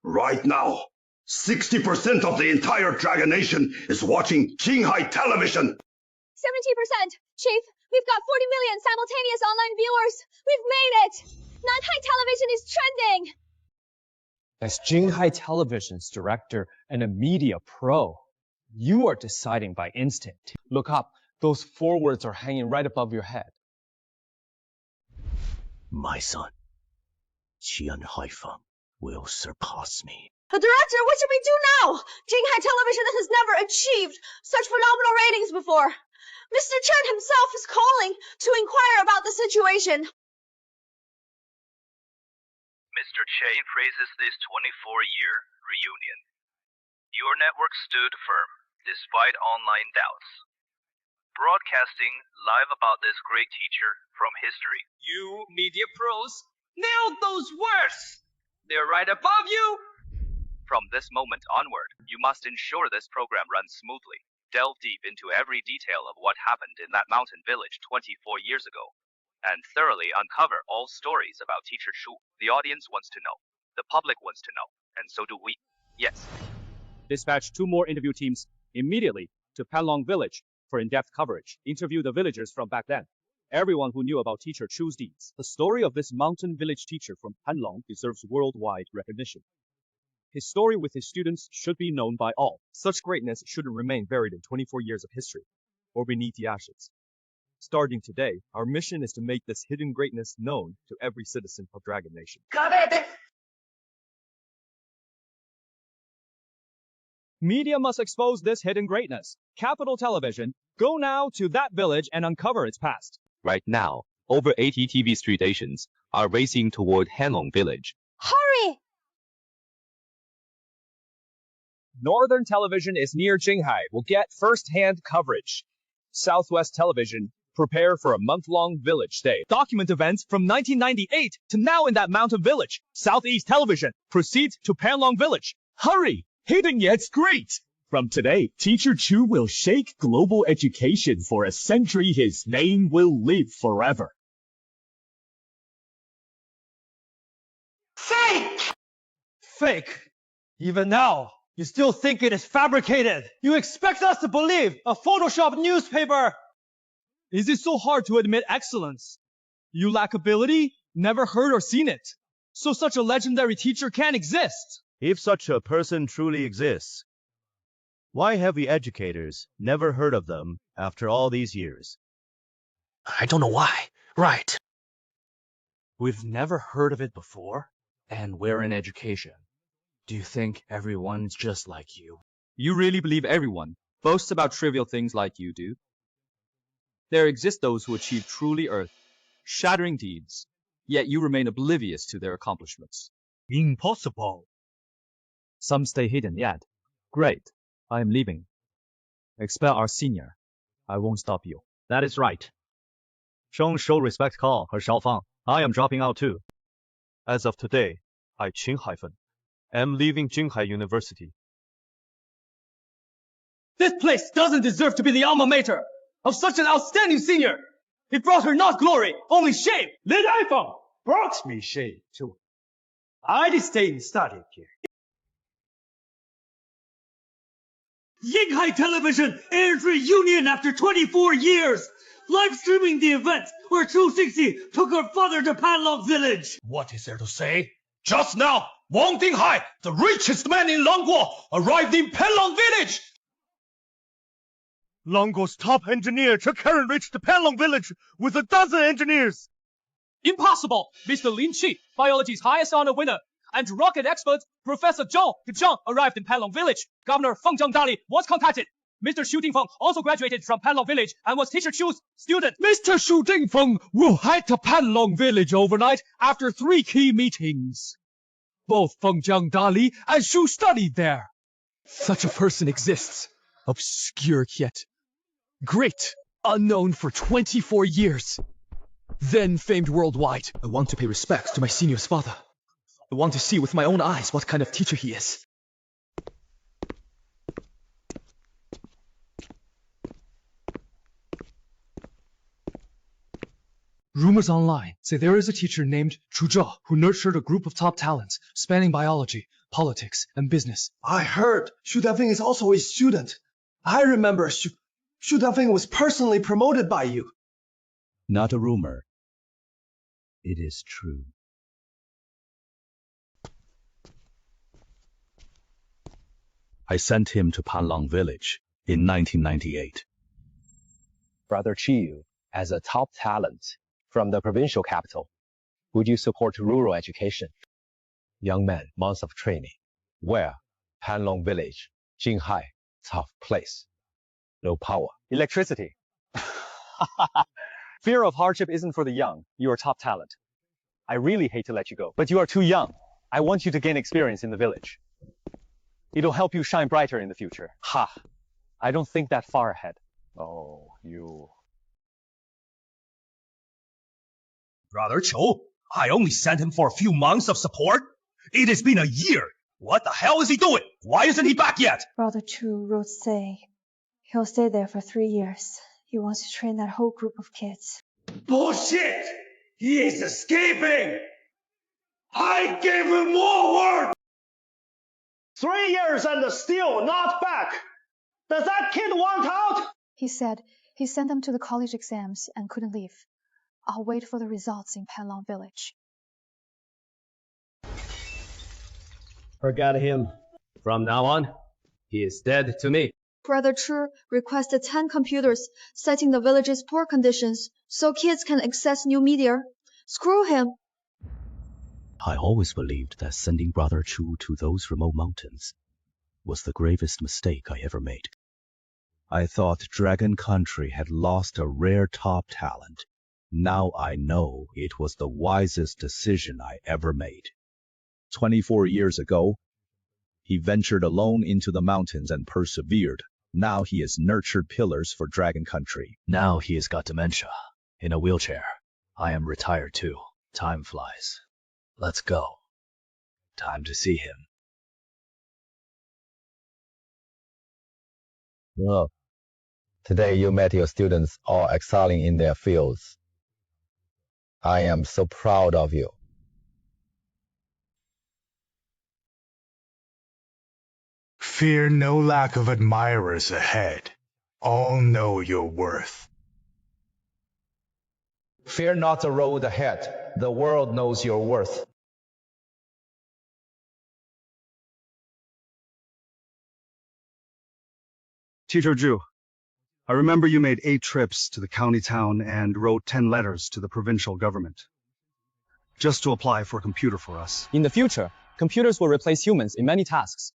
[SPEAKER 11] Right now, 60% of the entire Dragon Nation is watching Qinghai Television.
[SPEAKER 15] 70%. Chief, we've got 40 million simultaneous online viewers. We've made it. Nanhai Television is trending.
[SPEAKER 6] As Qinghai Television's director and a media pro, you are deciding by instinct. Look up. Those 4 words are hanging right above your head.
[SPEAKER 1] My son, Qian Haifeng, will surpass me.
[SPEAKER 15] The director, what should we do now? Qinghai Television has never achieved such phenomenal ratings before. Mr. Chen himself is calling to inquire about the situation.
[SPEAKER 20] Mr. Chen praises this 24-year reunion. Your network stood firm despite online doubts, broadcasting live about this great teacher from history.
[SPEAKER 10] You media pros nailed those words. They're right above you.
[SPEAKER 20] From this moment onward, you must ensure this program runs smoothly. Delve deep into every detail of what happened in that mountain village 24 years ago, and thoroughly uncover all stories about Teacher Chu. The audience wants to know. The public wants to know. And so do we. Yes.
[SPEAKER 4] Dispatch 2 more interview teams immediately to Panlong Village for in-depth coverage. Interview the villagers from back then. Everyone who knew about Teacher Chu's deeds. The story of this mountain village teacher from Panlong deserves worldwide recognition. His story with his students should be known by all. Such greatness shouldn't remain buried in 24 years of history.
[SPEAKER 5] or beneath the ashes. Starting today, our mission is to make this hidden greatness known to every citizen of Dragon Nation. Media must expose this hidden greatness. Capital Television, go now to that village and uncover its past.
[SPEAKER 20] Right now, over 80 TV street stations are racing toward Hanlong Village.
[SPEAKER 15] Hurry!
[SPEAKER 4] Northern Television is near Jinghai. Will get first-hand coverage. Southwest Television, prepare for a month-long village stay. Document events from 1998 to now in that mountain village. Southeast Television, proceed to Panlong Village. Hurry! Hidden yet great! From today, Teacher Chu will shake global education. For a century, his name will live forever.
[SPEAKER 10] Fake! Fake? Even now, you still think it is fabricated? You expect us to believe a Photoshop newspaper?
[SPEAKER 4] Is it so hard to admit excellence? You lack ability? Never heard or seen it. So such a legendary teacher can't exist.
[SPEAKER 1] If such a person truly exists, why have we educators never heard of them after all these years?
[SPEAKER 8] I don't know why. Right.
[SPEAKER 1] We've never heard of it before, and we're in education. Do you think everyone's just like you?
[SPEAKER 5] You really believe everyone boasts about trivial things like you do? There exist those who achieve truly earth-shattering deeds, yet you remain oblivious to their accomplishments.
[SPEAKER 4] Impossible.
[SPEAKER 5] Some stay hidden yet. Great. I am leaving. Expel our senior. I won't stop you.
[SPEAKER 1] That is right. Show respect Call her Xiaofang. I am dropping out too. As of today, I Qinghai am leaving Jinghai University.
[SPEAKER 10] This place doesn't deserve to be the alma mater of such an outstanding senior. It brought her not glory, only shame.
[SPEAKER 13] Let iPhone brought me shame too. I stayed and studied here. Yinghai Television airs reunion after 24 years. Live streaming the event where Chu Xingxi took her father to Panlong Village.
[SPEAKER 8] What is there to say? Just now, Wang Dinghai, the richest man in Langguo, arrived in Panlong Village.
[SPEAKER 4] Langguo's top engineer Che Karen reached Panlong Village with 12 engineers. Impossible! Mr. Lin Qi, biology's highest honor winner, and rocket expert Professor Zhang arrived in Panlong Village. Governor Feng Zhangdali was contacted. Mr. Xu Dingfeng also graduated from Panlong Village and was Teacher Chu's student. Mr. Xu Dingfeng will head to Panlong Village overnight after 3 key meetings. Both Feng Zhangdali and Xu studied there. Such a person exists. Obscure yet great. Unknown for 24 years. Then famed worldwide. I want to pay respects to my senior's father. I want to see with my own eyes what kind of teacher he is. Rumors online say there is a teacher named Chu Zhou who nurtured a group of top talents spanning biology, politics, and business.
[SPEAKER 10] I heard Xu Dafeng is also a student. I remember Xu Dafeng was personally promoted by you.
[SPEAKER 1] Not a rumor. It is true. I sent him to Panlong Village in 1998.
[SPEAKER 18] Brother Chiyu, as a top talent from the provincial capital, would you support rural education? Young man, months of training. Where? Panlong Village, Jinghai, tough place. No power.
[SPEAKER 6] Electricity. Fear of hardship isn't for the young. You are top talent. I really hate to let you go, but you are too young. I want you to gain experience in the village. It'll help you shine brighter in the future. Ha! I don't think that far ahead. Oh, you...
[SPEAKER 8] Brother Qiu, I only sent him for a few months of support. It has been a year. What the hell is he doing? Why isn't he back yet?
[SPEAKER 3] Brother Chu wrote say he'll stay there for 3 years. He wants to train that whole group of kids.
[SPEAKER 13] Bullshit! He is escaping! I gave him more work! 3 years and still not back! Does that kid want out?
[SPEAKER 3] He said he sent them to the college exams and couldn't leave. I'll wait for the results in Panlong Village.
[SPEAKER 22] Forget him. From now on, he is dead to me.
[SPEAKER 3] Brother Chu requested 10 computers, citing the village's poor conditions, so kids can access new media. Screw him.
[SPEAKER 5] I always believed that sending Brother Chu to those remote mountains was the gravest mistake I ever made. I thought Dragon Country had lost a rare top talent. Now I know it was the wisest decision I ever made. 24 years ago, he ventured alone into the mountains and persevered. Now he has nurtured pillars for Dragon Country. Now he has got dementia, in a wheelchair. I am retired too. Time flies. Let's go. Time to see him.
[SPEAKER 18] Well, today you met your students all excelling in their fields. I am so proud of you.
[SPEAKER 11] Fear no lack of admirers ahead. All know your worth.
[SPEAKER 10] Fear not the road ahead. The world knows your worth.
[SPEAKER 11] Teacher Zhu, I remember you made 8 trips to the county town and wrote 10 letters to the provincial government, just to apply for a computer for us.
[SPEAKER 6] In the future, computers will replace humans in many tasks,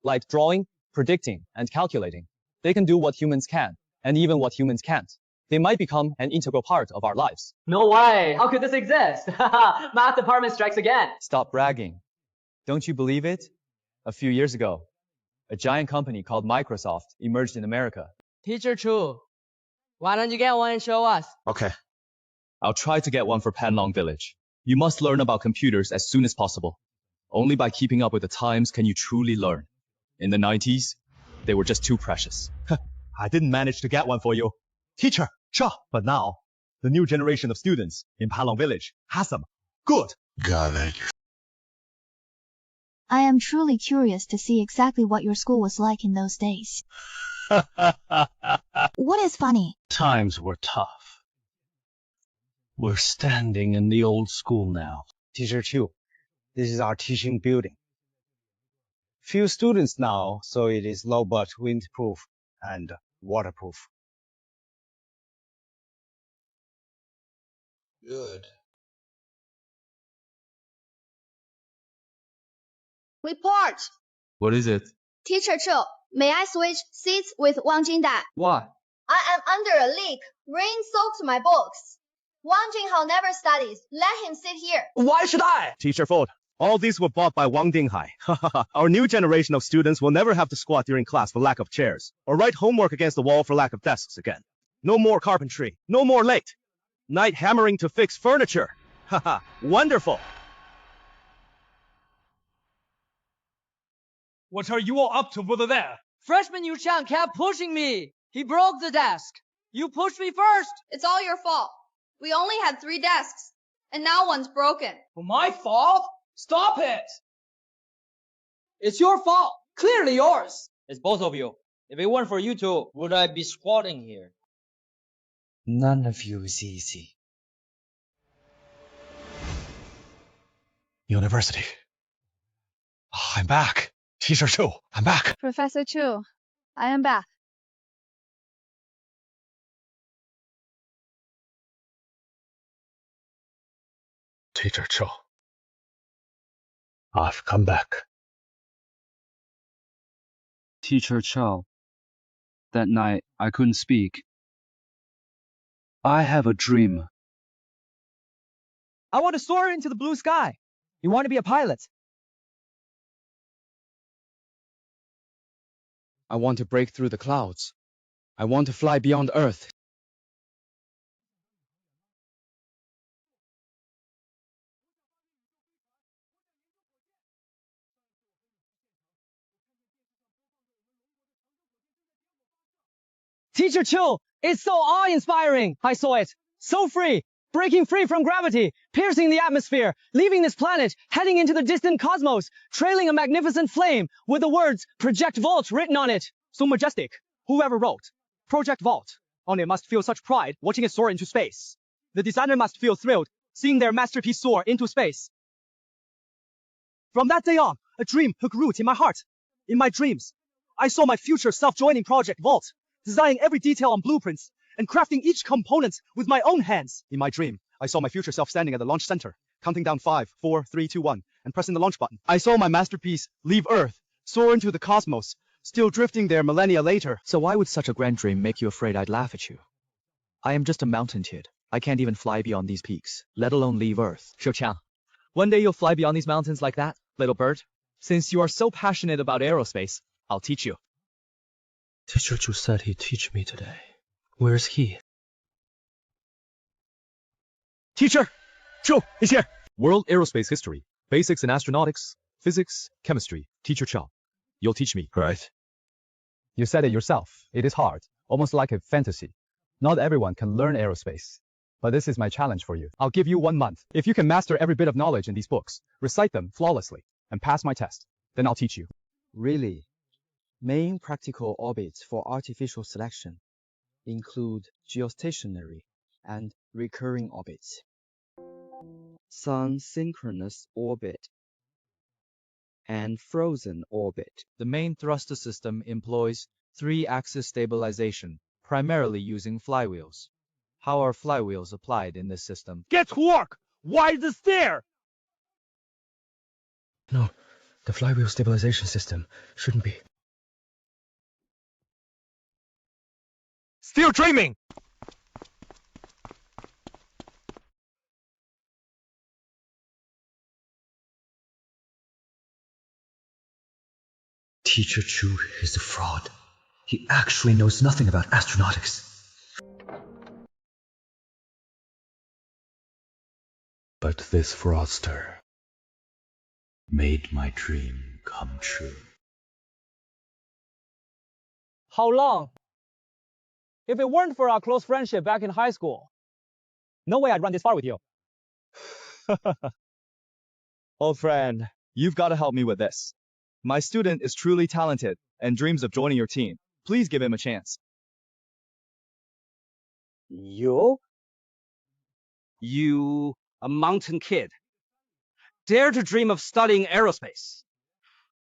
[SPEAKER 6] like drawing, predicting, and calculating. They can do what humans can, and even what humans can't. They might become an integral part of our lives.
[SPEAKER 10] No way! How could this exist? Math department strikes again!
[SPEAKER 6] Stop bragging. Don't you believe it? A few years ago, a giant company called Microsoft emerged in America.
[SPEAKER 10] Teacher Chu, why don't you get one and show us?
[SPEAKER 11] Okay.
[SPEAKER 5] I'll try to get one for Panlong Village. You must learn about computers as soon as possible. Only by keeping up with the times can you truly learn. In the 90s, they were just too precious.
[SPEAKER 8] I didn't manage to get one for you. Teacher, sure. But now, the new generation of students in Panlong Village has them. Good.
[SPEAKER 11] Got it.
[SPEAKER 7] I am truly curious to see exactly what your school was like in those days. What is funny?
[SPEAKER 1] Times were tough. We're standing in the old school now.
[SPEAKER 10] Teacher Chu, this is our teaching building. Few students now, so it is low but windproof and waterproof.
[SPEAKER 9] Good.
[SPEAKER 15] Report!
[SPEAKER 5] What is it?
[SPEAKER 15] Teacher Chu, may I switch seats with Wang Jingda?
[SPEAKER 10] Why?
[SPEAKER 15] I am under a leak. Rain soaked my books. Wang Jinghao never studies. Let him sit here.
[SPEAKER 10] Why should I?
[SPEAKER 8] Teacher Ford, all these were bought by Wang Dinghai. Our new generation of students will never have to squat during class for lack of chairs, or write homework against the wall for lack of desks again. No more carpentry. No more late. Night hammering to fix furniture. Haha, wonderful.
[SPEAKER 4] What are you all up to over there?
[SPEAKER 10] Freshman Yu Chang kept pushing me. He broke the desk. You pushed me first.
[SPEAKER 15] It's all your fault. We only had 3 desks, and now one's broken.
[SPEAKER 10] My fault? Stop it! It's your fault. Clearly yours. It's both of you. If it weren't for you two, would I be squatting here? None of you is easy.
[SPEAKER 11] University. Oh, I'm back. Teacher Chu, I'm back.
[SPEAKER 3] Professor Chu, I am back.
[SPEAKER 1] Teacher Cho, I've come back.
[SPEAKER 2] Teacher Chow, that night I couldn't speak. I have a dream.
[SPEAKER 10] I want to soar into the blue sky. You want to be a pilot?
[SPEAKER 2] I want to break through the clouds. I want to fly beyond Earth.
[SPEAKER 10] Teacher Chu, it's so awe-inspiring. I saw it. So free. Breaking free from gravity, piercing the atmosphere, leaving this planet, heading into the distant cosmos, trailing a magnificent flame with the words Project Vault written on it. So majestic. Whoever wrote Project Vault on it must feel such pride watching it soar into space. The designer must feel thrilled seeing their masterpiece soar into space. From that day on, a dream took root in my heart. In my dreams, I saw my future self joining Project Vault, designing every detail on blueprints and crafting each component with my own hands.
[SPEAKER 8] In my dream, I saw my future self standing at the launch center, counting down 5, 4, 3, 2, 1, and pressing the launch button. I saw my masterpiece leave Earth, soar into the cosmos, still drifting there millennia later.
[SPEAKER 6] So why would such a grand dream make you afraid I'd laugh at you? I am just a mountain kid. I can't even fly beyond these peaks, let alone leave Earth.
[SPEAKER 10] Shouqiang, one day you'll fly beyond these mountains like that, little bird. Since you are so passionate about aerospace, I'll teach you.
[SPEAKER 16] Teacher Chu said he'd teach me today. Where's he?
[SPEAKER 5] Teacher! Chu is here! World Aerospace History, Basics in Astronautics, Physics, Chemistry. Teacher Chow. You'll teach me.
[SPEAKER 17] Right. You said it yourself. It is hard, almost like a fantasy. Not everyone can learn aerospace. But this is my challenge for you. I'll give you 1 month. If you can master every bit of knowledge in these books, recite them flawlessly, and pass my test, then I'll teach you.
[SPEAKER 21] Really? Main practical orbits for artificial selection include geostationary and recurring orbits, Sun synchronous orbit, and frozen orbit.
[SPEAKER 6] The main thruster system employs 3-axis stabilization, primarily using flywheels. How are flywheels applied in this system?
[SPEAKER 10] Get to work! Why the stare?
[SPEAKER 16] No, the flywheel stabilization system shouldn't be.
[SPEAKER 10] Still dreaming!
[SPEAKER 16] Teacher Chu is a fraud. He actually knows nothing about astronautics.
[SPEAKER 1] But this fraudster made my dream come true.
[SPEAKER 10] How long? If it weren't for our close friendship back in high school, no way I'd run this far with you.
[SPEAKER 6] Old friend, you've got to help me with this. My student is truly talented and dreams of joining your team. Please give him a chance.
[SPEAKER 10] You? You, a mountain kid, dare to dream of studying aerospace.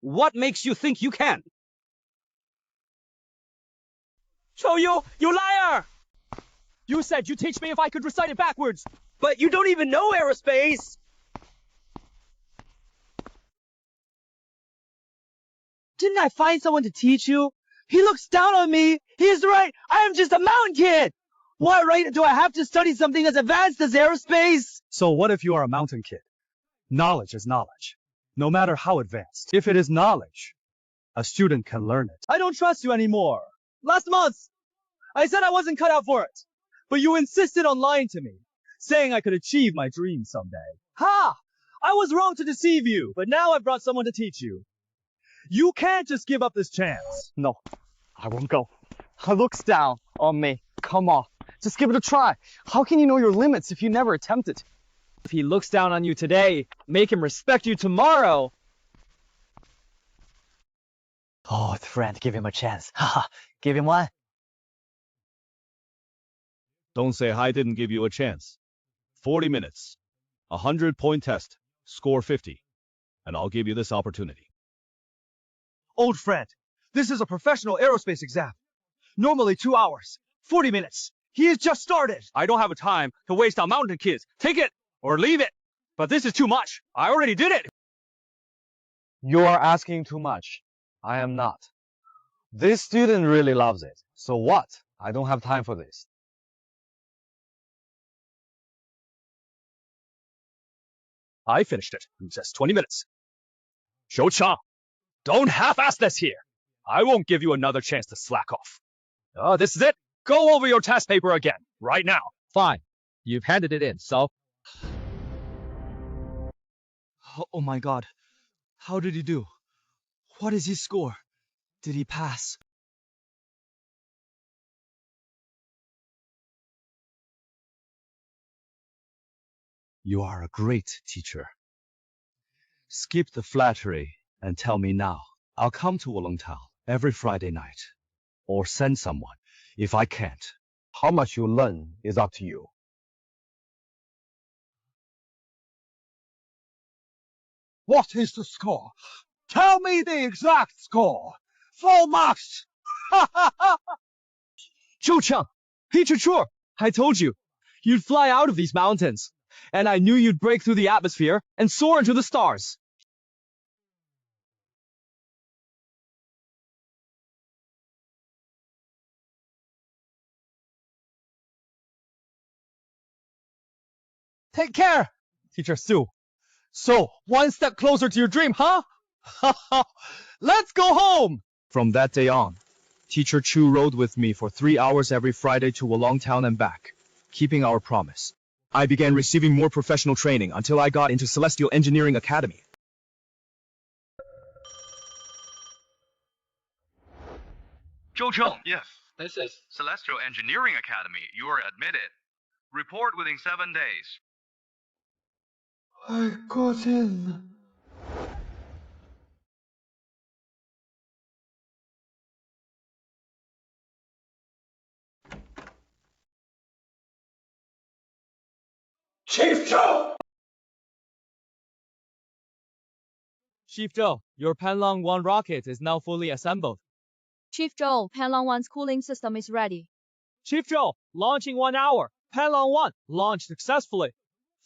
[SPEAKER 10] What makes you think you can? Choyu, you liar! You said you'd teach me if I could recite it backwards, but you don't even know aerospace! Didn't I find someone to teach you? He looks down on me! He is right! I am just a mountain kid! What right do I have to study something as advanced as aerospace?
[SPEAKER 8] So what if you are a mountain kid? Knowledge is knowledge, no matter how advanced. If it is knowledge, a student can learn it.
[SPEAKER 10] I don't trust you anymore. Last month, I said I wasn't cut out for it, but you insisted on lying to me, saying I could achieve my dream someday. Ha! I was wrong to deceive you, but now I've brought someone to teach you. You can't just give up this chance.
[SPEAKER 6] No, I won't go. He looks down on me. Come on, just give it a try. How can you know your limits if you never attempt it? If he looks down on you today, make him respect you tomorrow.
[SPEAKER 10] Oh, friend, give him a chance. Haha, give him one.
[SPEAKER 5] Don't say I didn't give you a chance. 40 minutes. 100-point test. Score 50. And I'll give you this opportunity.
[SPEAKER 10] Old friend, this is a professional aerospace exam. Normally 2 hours, 40 minutes. He has just started. I don't have a time to waste on mountain kids. Take it or leave it. But this is too much. I already did it.
[SPEAKER 6] You are asking too much. I am not. This student really loves it. So what? I don't have time for this.
[SPEAKER 5] I finished it in just 20 minutes. Shouqiang, don't half-ass this here. I won't give you another chance to slack off. This is it. Go over your test paper again, right now.
[SPEAKER 10] Fine. You've handed it in, so... Oh my god. How did he do? What is his score? Did he pass?
[SPEAKER 1] You are a great teacher. Skip the flattery and tell me now. I'll come to Wulongtao every Friday night. Or send someone, if I can't.
[SPEAKER 18] How much you learn is up to you.
[SPEAKER 11] What is the score? Tell me the exact score.
[SPEAKER 10] Full marks!
[SPEAKER 14] Zhou Cheng, Teacher Chur, I told you, you'd fly out of these mountains. And I knew you'd break through the atmosphere and soar into the stars. Take care, Teacher Su. So, one step closer to your dream, huh? Let's go home!
[SPEAKER 2] From that day on, Teacher Chu rode with me for 3 hours every Friday to Wulongtown and back, keeping our promise. I began receiving more professional training until I got into Celestial Engineering Academy.
[SPEAKER 20] Zhou Cheng. Yes. This is Celestial Engineering Academy. You are admitted. Report within 7 days.
[SPEAKER 13] I got in. Chief Zhou!
[SPEAKER 14] Chief Zhou, your Panlong 1 rocket is now fully assembled.
[SPEAKER 15] Chief Zhou, Panlong 1's cooling system is ready.
[SPEAKER 10] Chief Zhou, launching 1 hour. Panlong 1 launched successfully.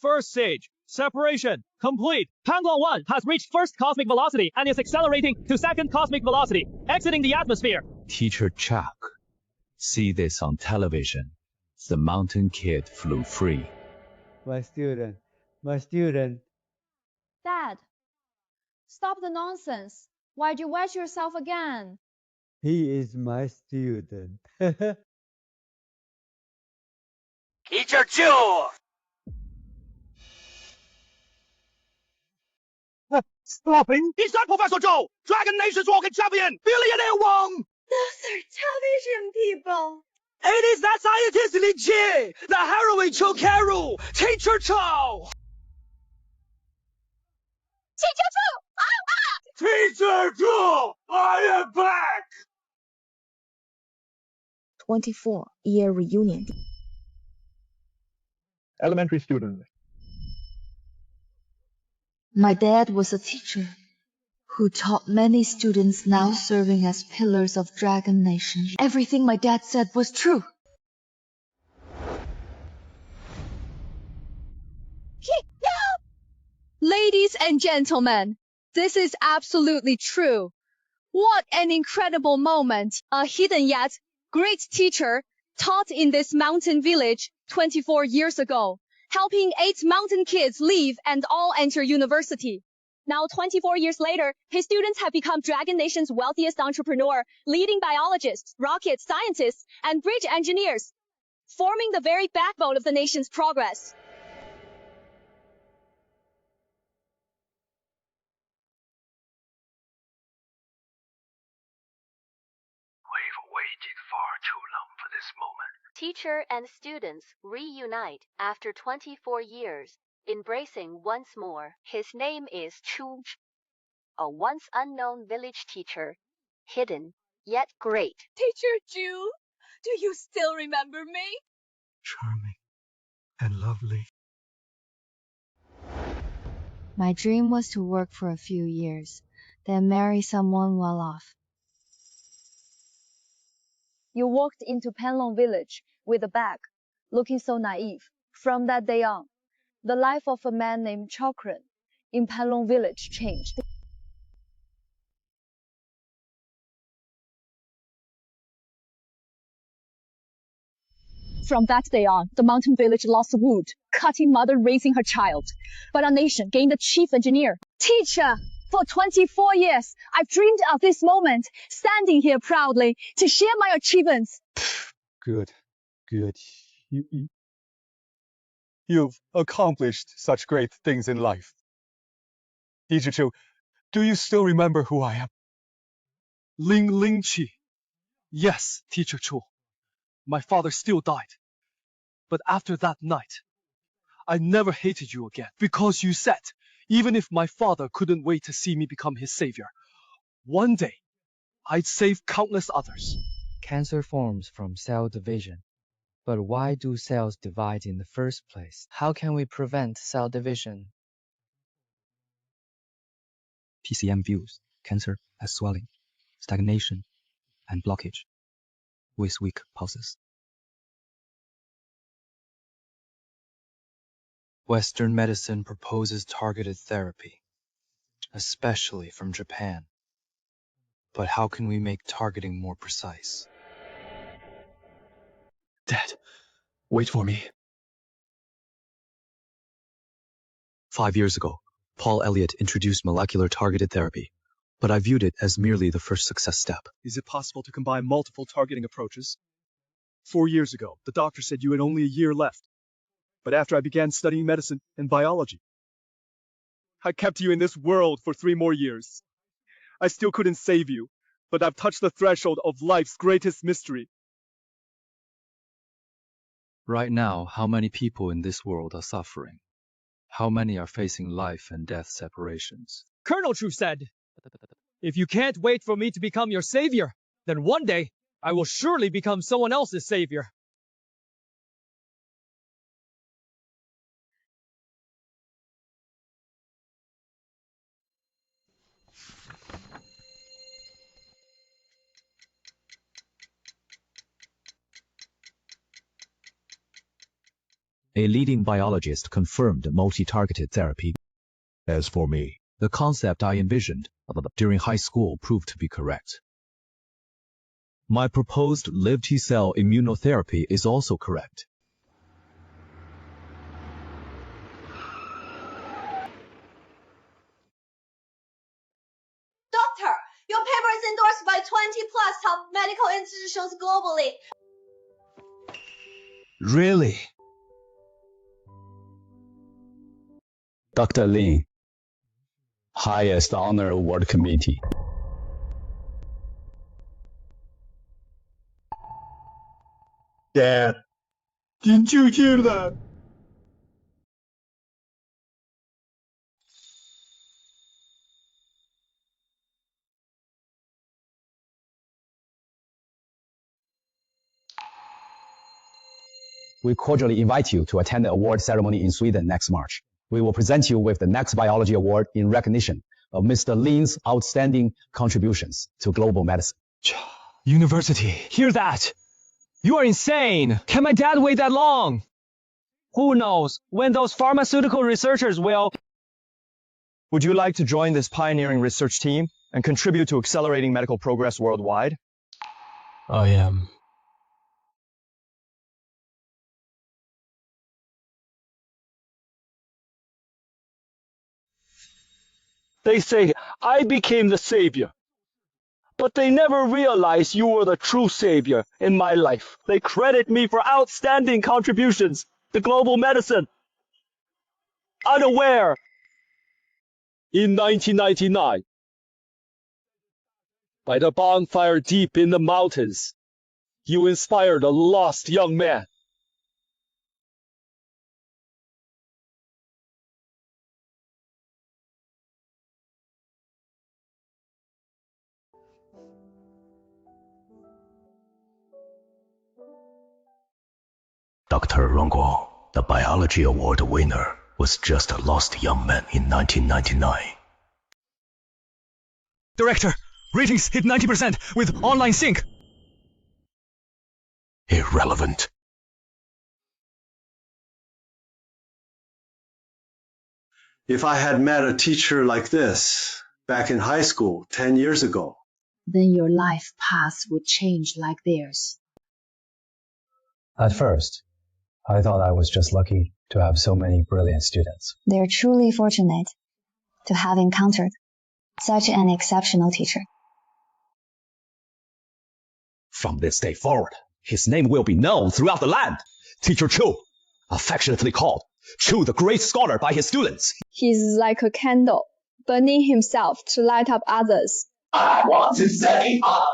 [SPEAKER 10] First stage, separation, complete. Panlong 1 has reached first cosmic velocity and is accelerating to second cosmic velocity, exiting the atmosphere.
[SPEAKER 23] Teacher Chuck, see this on television. The mountain kid flew free.
[SPEAKER 19] My student.
[SPEAKER 15] Dad, stop the nonsense. Why'd you wedge yourself again?
[SPEAKER 19] He is my student.
[SPEAKER 10] Teacher Chu! Stopping! Is that Professor Zhou, Dragon Nation's rocket champion, billionaire Wang?
[SPEAKER 12] Those are television people.
[SPEAKER 10] It is that scientist Li Qi, the heroine Chu Karu, Teacher Chou!
[SPEAKER 12] Teacher Chu, I'm back!
[SPEAKER 13] Teacher Zhou, I am back!
[SPEAKER 22] 24-year reunion.
[SPEAKER 24] Elementary student.
[SPEAKER 22] My dad was a teacher who taught many students now serving as pillars of Dragon Nation. Everything my dad said was true.
[SPEAKER 15] Ladies and gentlemen, this is absolutely true. What an incredible moment. A hidden yet great teacher taught in this mountain village 24 years ago, helping 8 mountain kids leave and all enter university. Now, 24 years later, his students have become Dragon Nation's wealthiest entrepreneur, leading biologists, rocket scientists, and bridge engineers, forming the very backbone of the nation's progress.
[SPEAKER 25] We've waited far too long for this moment.
[SPEAKER 26] Teacher and students reunite after 24 years, embracing once more. His name is Chu, a once unknown village teacher, hidden yet great.
[SPEAKER 12] Teacher Chu, do you still remember me?
[SPEAKER 13] Charming and lovely.
[SPEAKER 22] My dream was to work for a few years, then marry someone well off.
[SPEAKER 15] You walked into Panlong village with a bag, looking so naive. From that day on, the life of a man named Chokran in Panlong village changed. From that day on, the mountain village lost wood, cutting mother raising her child. But our nation gained a chief engineer. Teacher, for 24 years, I've dreamed of this moment, standing here proudly to share my achievements.
[SPEAKER 27] Good. You've accomplished such great things in life. Teacher Chu, do you still remember who I am?
[SPEAKER 14] Ling Qi. Yes, Teacher Chu. My father still died. But after that night, I never hated you again, because you said, even if my father couldn't wait to see me become his savior, one day, I'd save countless others.
[SPEAKER 21] Cancer forms from cell division. But why do cells divide in the first place? How can we prevent cell division?
[SPEAKER 23] TCM views cancer as swelling, stagnation, and blockage, with weak pulses. Western medicine proposes targeted therapy, especially from Japan. But how can we make targeting more precise?
[SPEAKER 14] Dad, wait for me.
[SPEAKER 23] 5 years ago, Paul Elliott introduced molecular targeted therapy, but I viewed it as merely the first success step.
[SPEAKER 2] Is it possible to combine multiple targeting approaches? 4 years ago, the doctor said you had only a year left. But after I began studying medicine and biology, I kept you in this world for 3 more years. I still couldn't save you, but I've touched the threshold of life's greatest mystery.
[SPEAKER 23] Right now, how many people in this world are suffering? How many are facing life and death separations?
[SPEAKER 10] Colonel Chu said, if you can't wait for me to become your savior, then one day I will surely become someone else's savior.
[SPEAKER 5] A leading biologist confirmed multi-targeted therapy.
[SPEAKER 3] As for me,
[SPEAKER 5] the concept I envisioned during high school proved to be correct. My proposed live T-cell immunotherapy is also correct.
[SPEAKER 15] Doctor, your paper is endorsed by 20 plus top medical institutions globally.
[SPEAKER 1] Really? Dr. Lin, highest honor award committee.
[SPEAKER 11] Dad, did you hear that?
[SPEAKER 4] We cordially invite you to attend the award ceremony in Sweden next March. We will present you with the next biology award in recognition of Mr. Lin's outstanding contributions to global medicine.
[SPEAKER 10] University, hear that? You are insane! Can my dad wait that long? Who knows when those pharmaceutical researchers will...
[SPEAKER 2] Would you like to join this pioneering research team and contribute to accelerating medical progress worldwide?
[SPEAKER 14] I am.
[SPEAKER 13] They say I became the savior. But they never realized you were the true savior in my life. They credit me for outstanding contributions to global medicine. Unaware, in 1999, by the bonfire deep in the mountains, you inspired a lost young man.
[SPEAKER 3] Dr. Rongguo, the biology award winner, was just a lost young man in 1999.
[SPEAKER 10] Director, ratings hit 90% with online sync.
[SPEAKER 3] Irrelevant.
[SPEAKER 7] If I had met a teacher like this back in high school 10 years ago,
[SPEAKER 22] then your life path would change like theirs.
[SPEAKER 18] At first, I thought I was just lucky to have so many brilliant students.
[SPEAKER 15] They're truly fortunate to have encountered such an exceptional teacher.
[SPEAKER 5] From this day forward, his name will be known throughout the land. Teacher Chu, affectionately called Chu the Great Scholar by his students.
[SPEAKER 15] He's like a candle, burning himself to light up others.
[SPEAKER 13] I want to study art.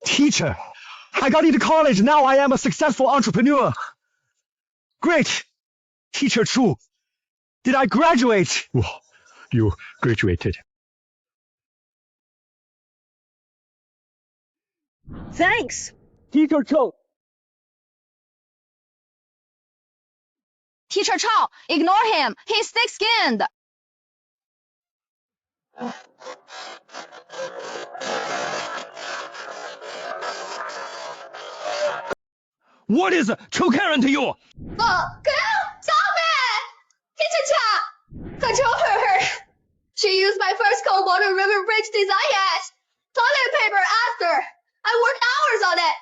[SPEAKER 11] Teacher, I got into college. Now I am a successful entrepreneur. Great. Teacher Chu, did I graduate?
[SPEAKER 27] Well, you graduated.
[SPEAKER 15] Thanks.
[SPEAKER 13] Teacher Chu.
[SPEAKER 15] Teacher Chao, ignore him. He's thick-skinned.
[SPEAKER 11] What is Chu Karen to you?
[SPEAKER 6] Stop it! Teacher, control her. She used my first cold water river bridge design as toilet paper after. I worked hours on it.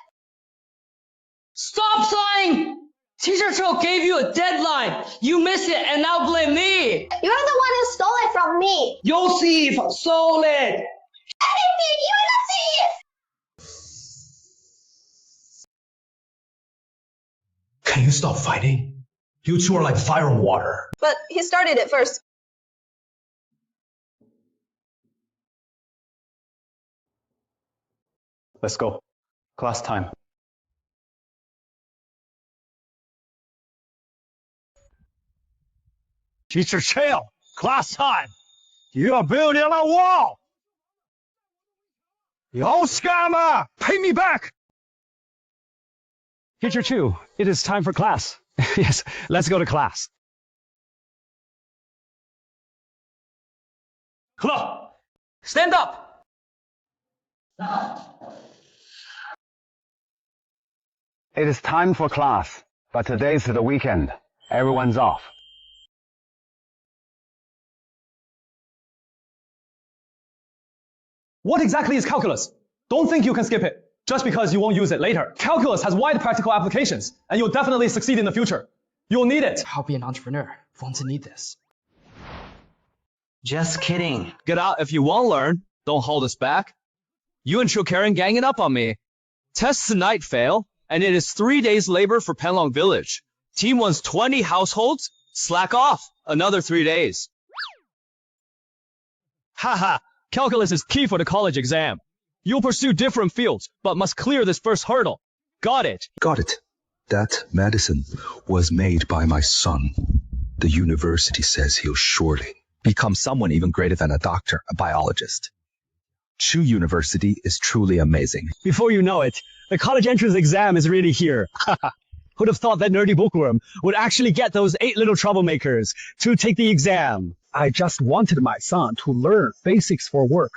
[SPEAKER 10] Stop sighing! Teacher Cho gave you a deadline. You missed it and now blame me.
[SPEAKER 6] You're the one who stole it from me.
[SPEAKER 10] Your thief stole it.
[SPEAKER 6] Anything, you're the thief.
[SPEAKER 3] Can you stop fighting? You two are like fire and water.
[SPEAKER 6] But he started it first.
[SPEAKER 1] Let's go. Class time.
[SPEAKER 11] Teacher Chill, class time. You are building a wall. You old scammer, pay me back.
[SPEAKER 10] Teacher Chu, it is time for class. Yes, let's go to class.
[SPEAKER 11] Hello.
[SPEAKER 10] Stand up.
[SPEAKER 1] It is time for class, but today's the weekend. Everyone's off.
[SPEAKER 10] What exactly is calculus? Don't think you can skip it, just because you won't use it later. Calculus has wide practical applications, and you'll definitely succeed in the future. You'll need it.
[SPEAKER 21] I'll be an entrepreneur. Want to need this.
[SPEAKER 10] Just kidding. Get out if you won't learn. Don't hold us back. You and Karen ganging up on me. Tests tonight fail, and it is 3 days labor for Penlong Village. Team wants 20 households. Slack off. Another 3 days. Haha. Calculus is key for the college exam. You'll pursue different fields, but must clear this first hurdle. Got it?
[SPEAKER 3] Got it. That medicine was made by my son. The university says he'll surely become someone even greater than a doctor, a biologist. Chu University is truly amazing.
[SPEAKER 10] Before you know it, the college entrance exam is really here. Who'd have thought that nerdy bookworm would actually get those 8 little troublemakers to take the exam?
[SPEAKER 8] I just wanted my son to learn basics for work.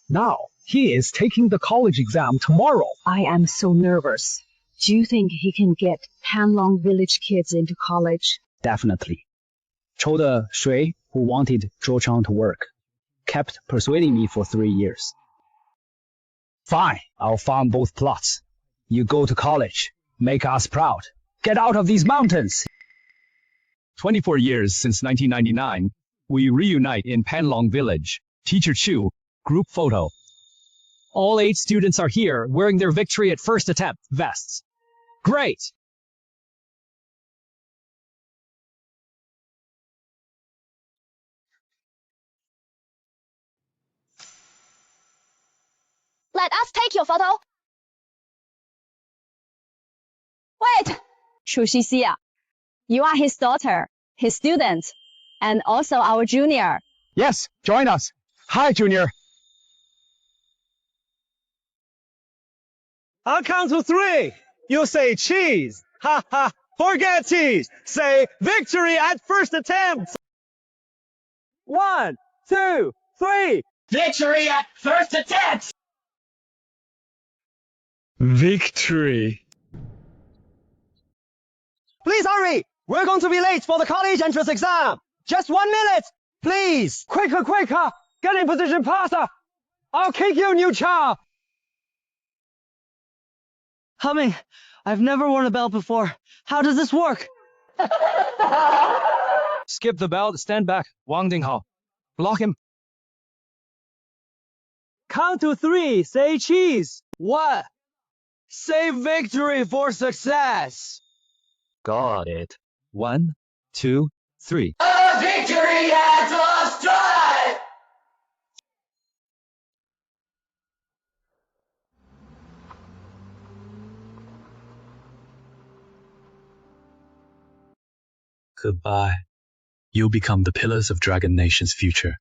[SPEAKER 8] Now, he is taking the college exam tomorrow.
[SPEAKER 9] I am so nervous. Do you think he can get Panlong Village kids into college?
[SPEAKER 8] Definitely. Chou de Shui, who wanted Zhou Chang to work, kept persuading me for 3 years. Fine, I'll farm both plots. You go to college. Make us proud. Get out of these mountains.
[SPEAKER 10] 24 years since 1999, we reunite in Panlong Village. Teacher Chu, group photo. All 8 students are here wearing their victory at first attempt vests. Great!
[SPEAKER 6] Let us take your photo.
[SPEAKER 15] Wait! Chu Xixia, you are his daughter, his student, and also our junior.
[SPEAKER 10] Yes, join us. Hi, Junior.
[SPEAKER 13] I'll count to 3. You say cheese. Ha ha. Forget cheese. Say victory at first attempt. 1, 2, 3.
[SPEAKER 10] Victory at first attempt! Victory.
[SPEAKER 13] Please hurry. We're going to be late for the college entrance exam. Just 1 minute, please. Quicker, quicker. Get in position faster. I'll kick you, new child.
[SPEAKER 10] Humming, I've never worn a belt before. How does this work? Skip the belt, stand back. Wang Dinghao. Block him.
[SPEAKER 13] Count to 3, say cheese.
[SPEAKER 10] What? Say victory for success.
[SPEAKER 23] Got it. 1, 2, 3.
[SPEAKER 10] A victory at last stride!
[SPEAKER 23] Goodbye. You'll become the pillars of Dragon Nation's future.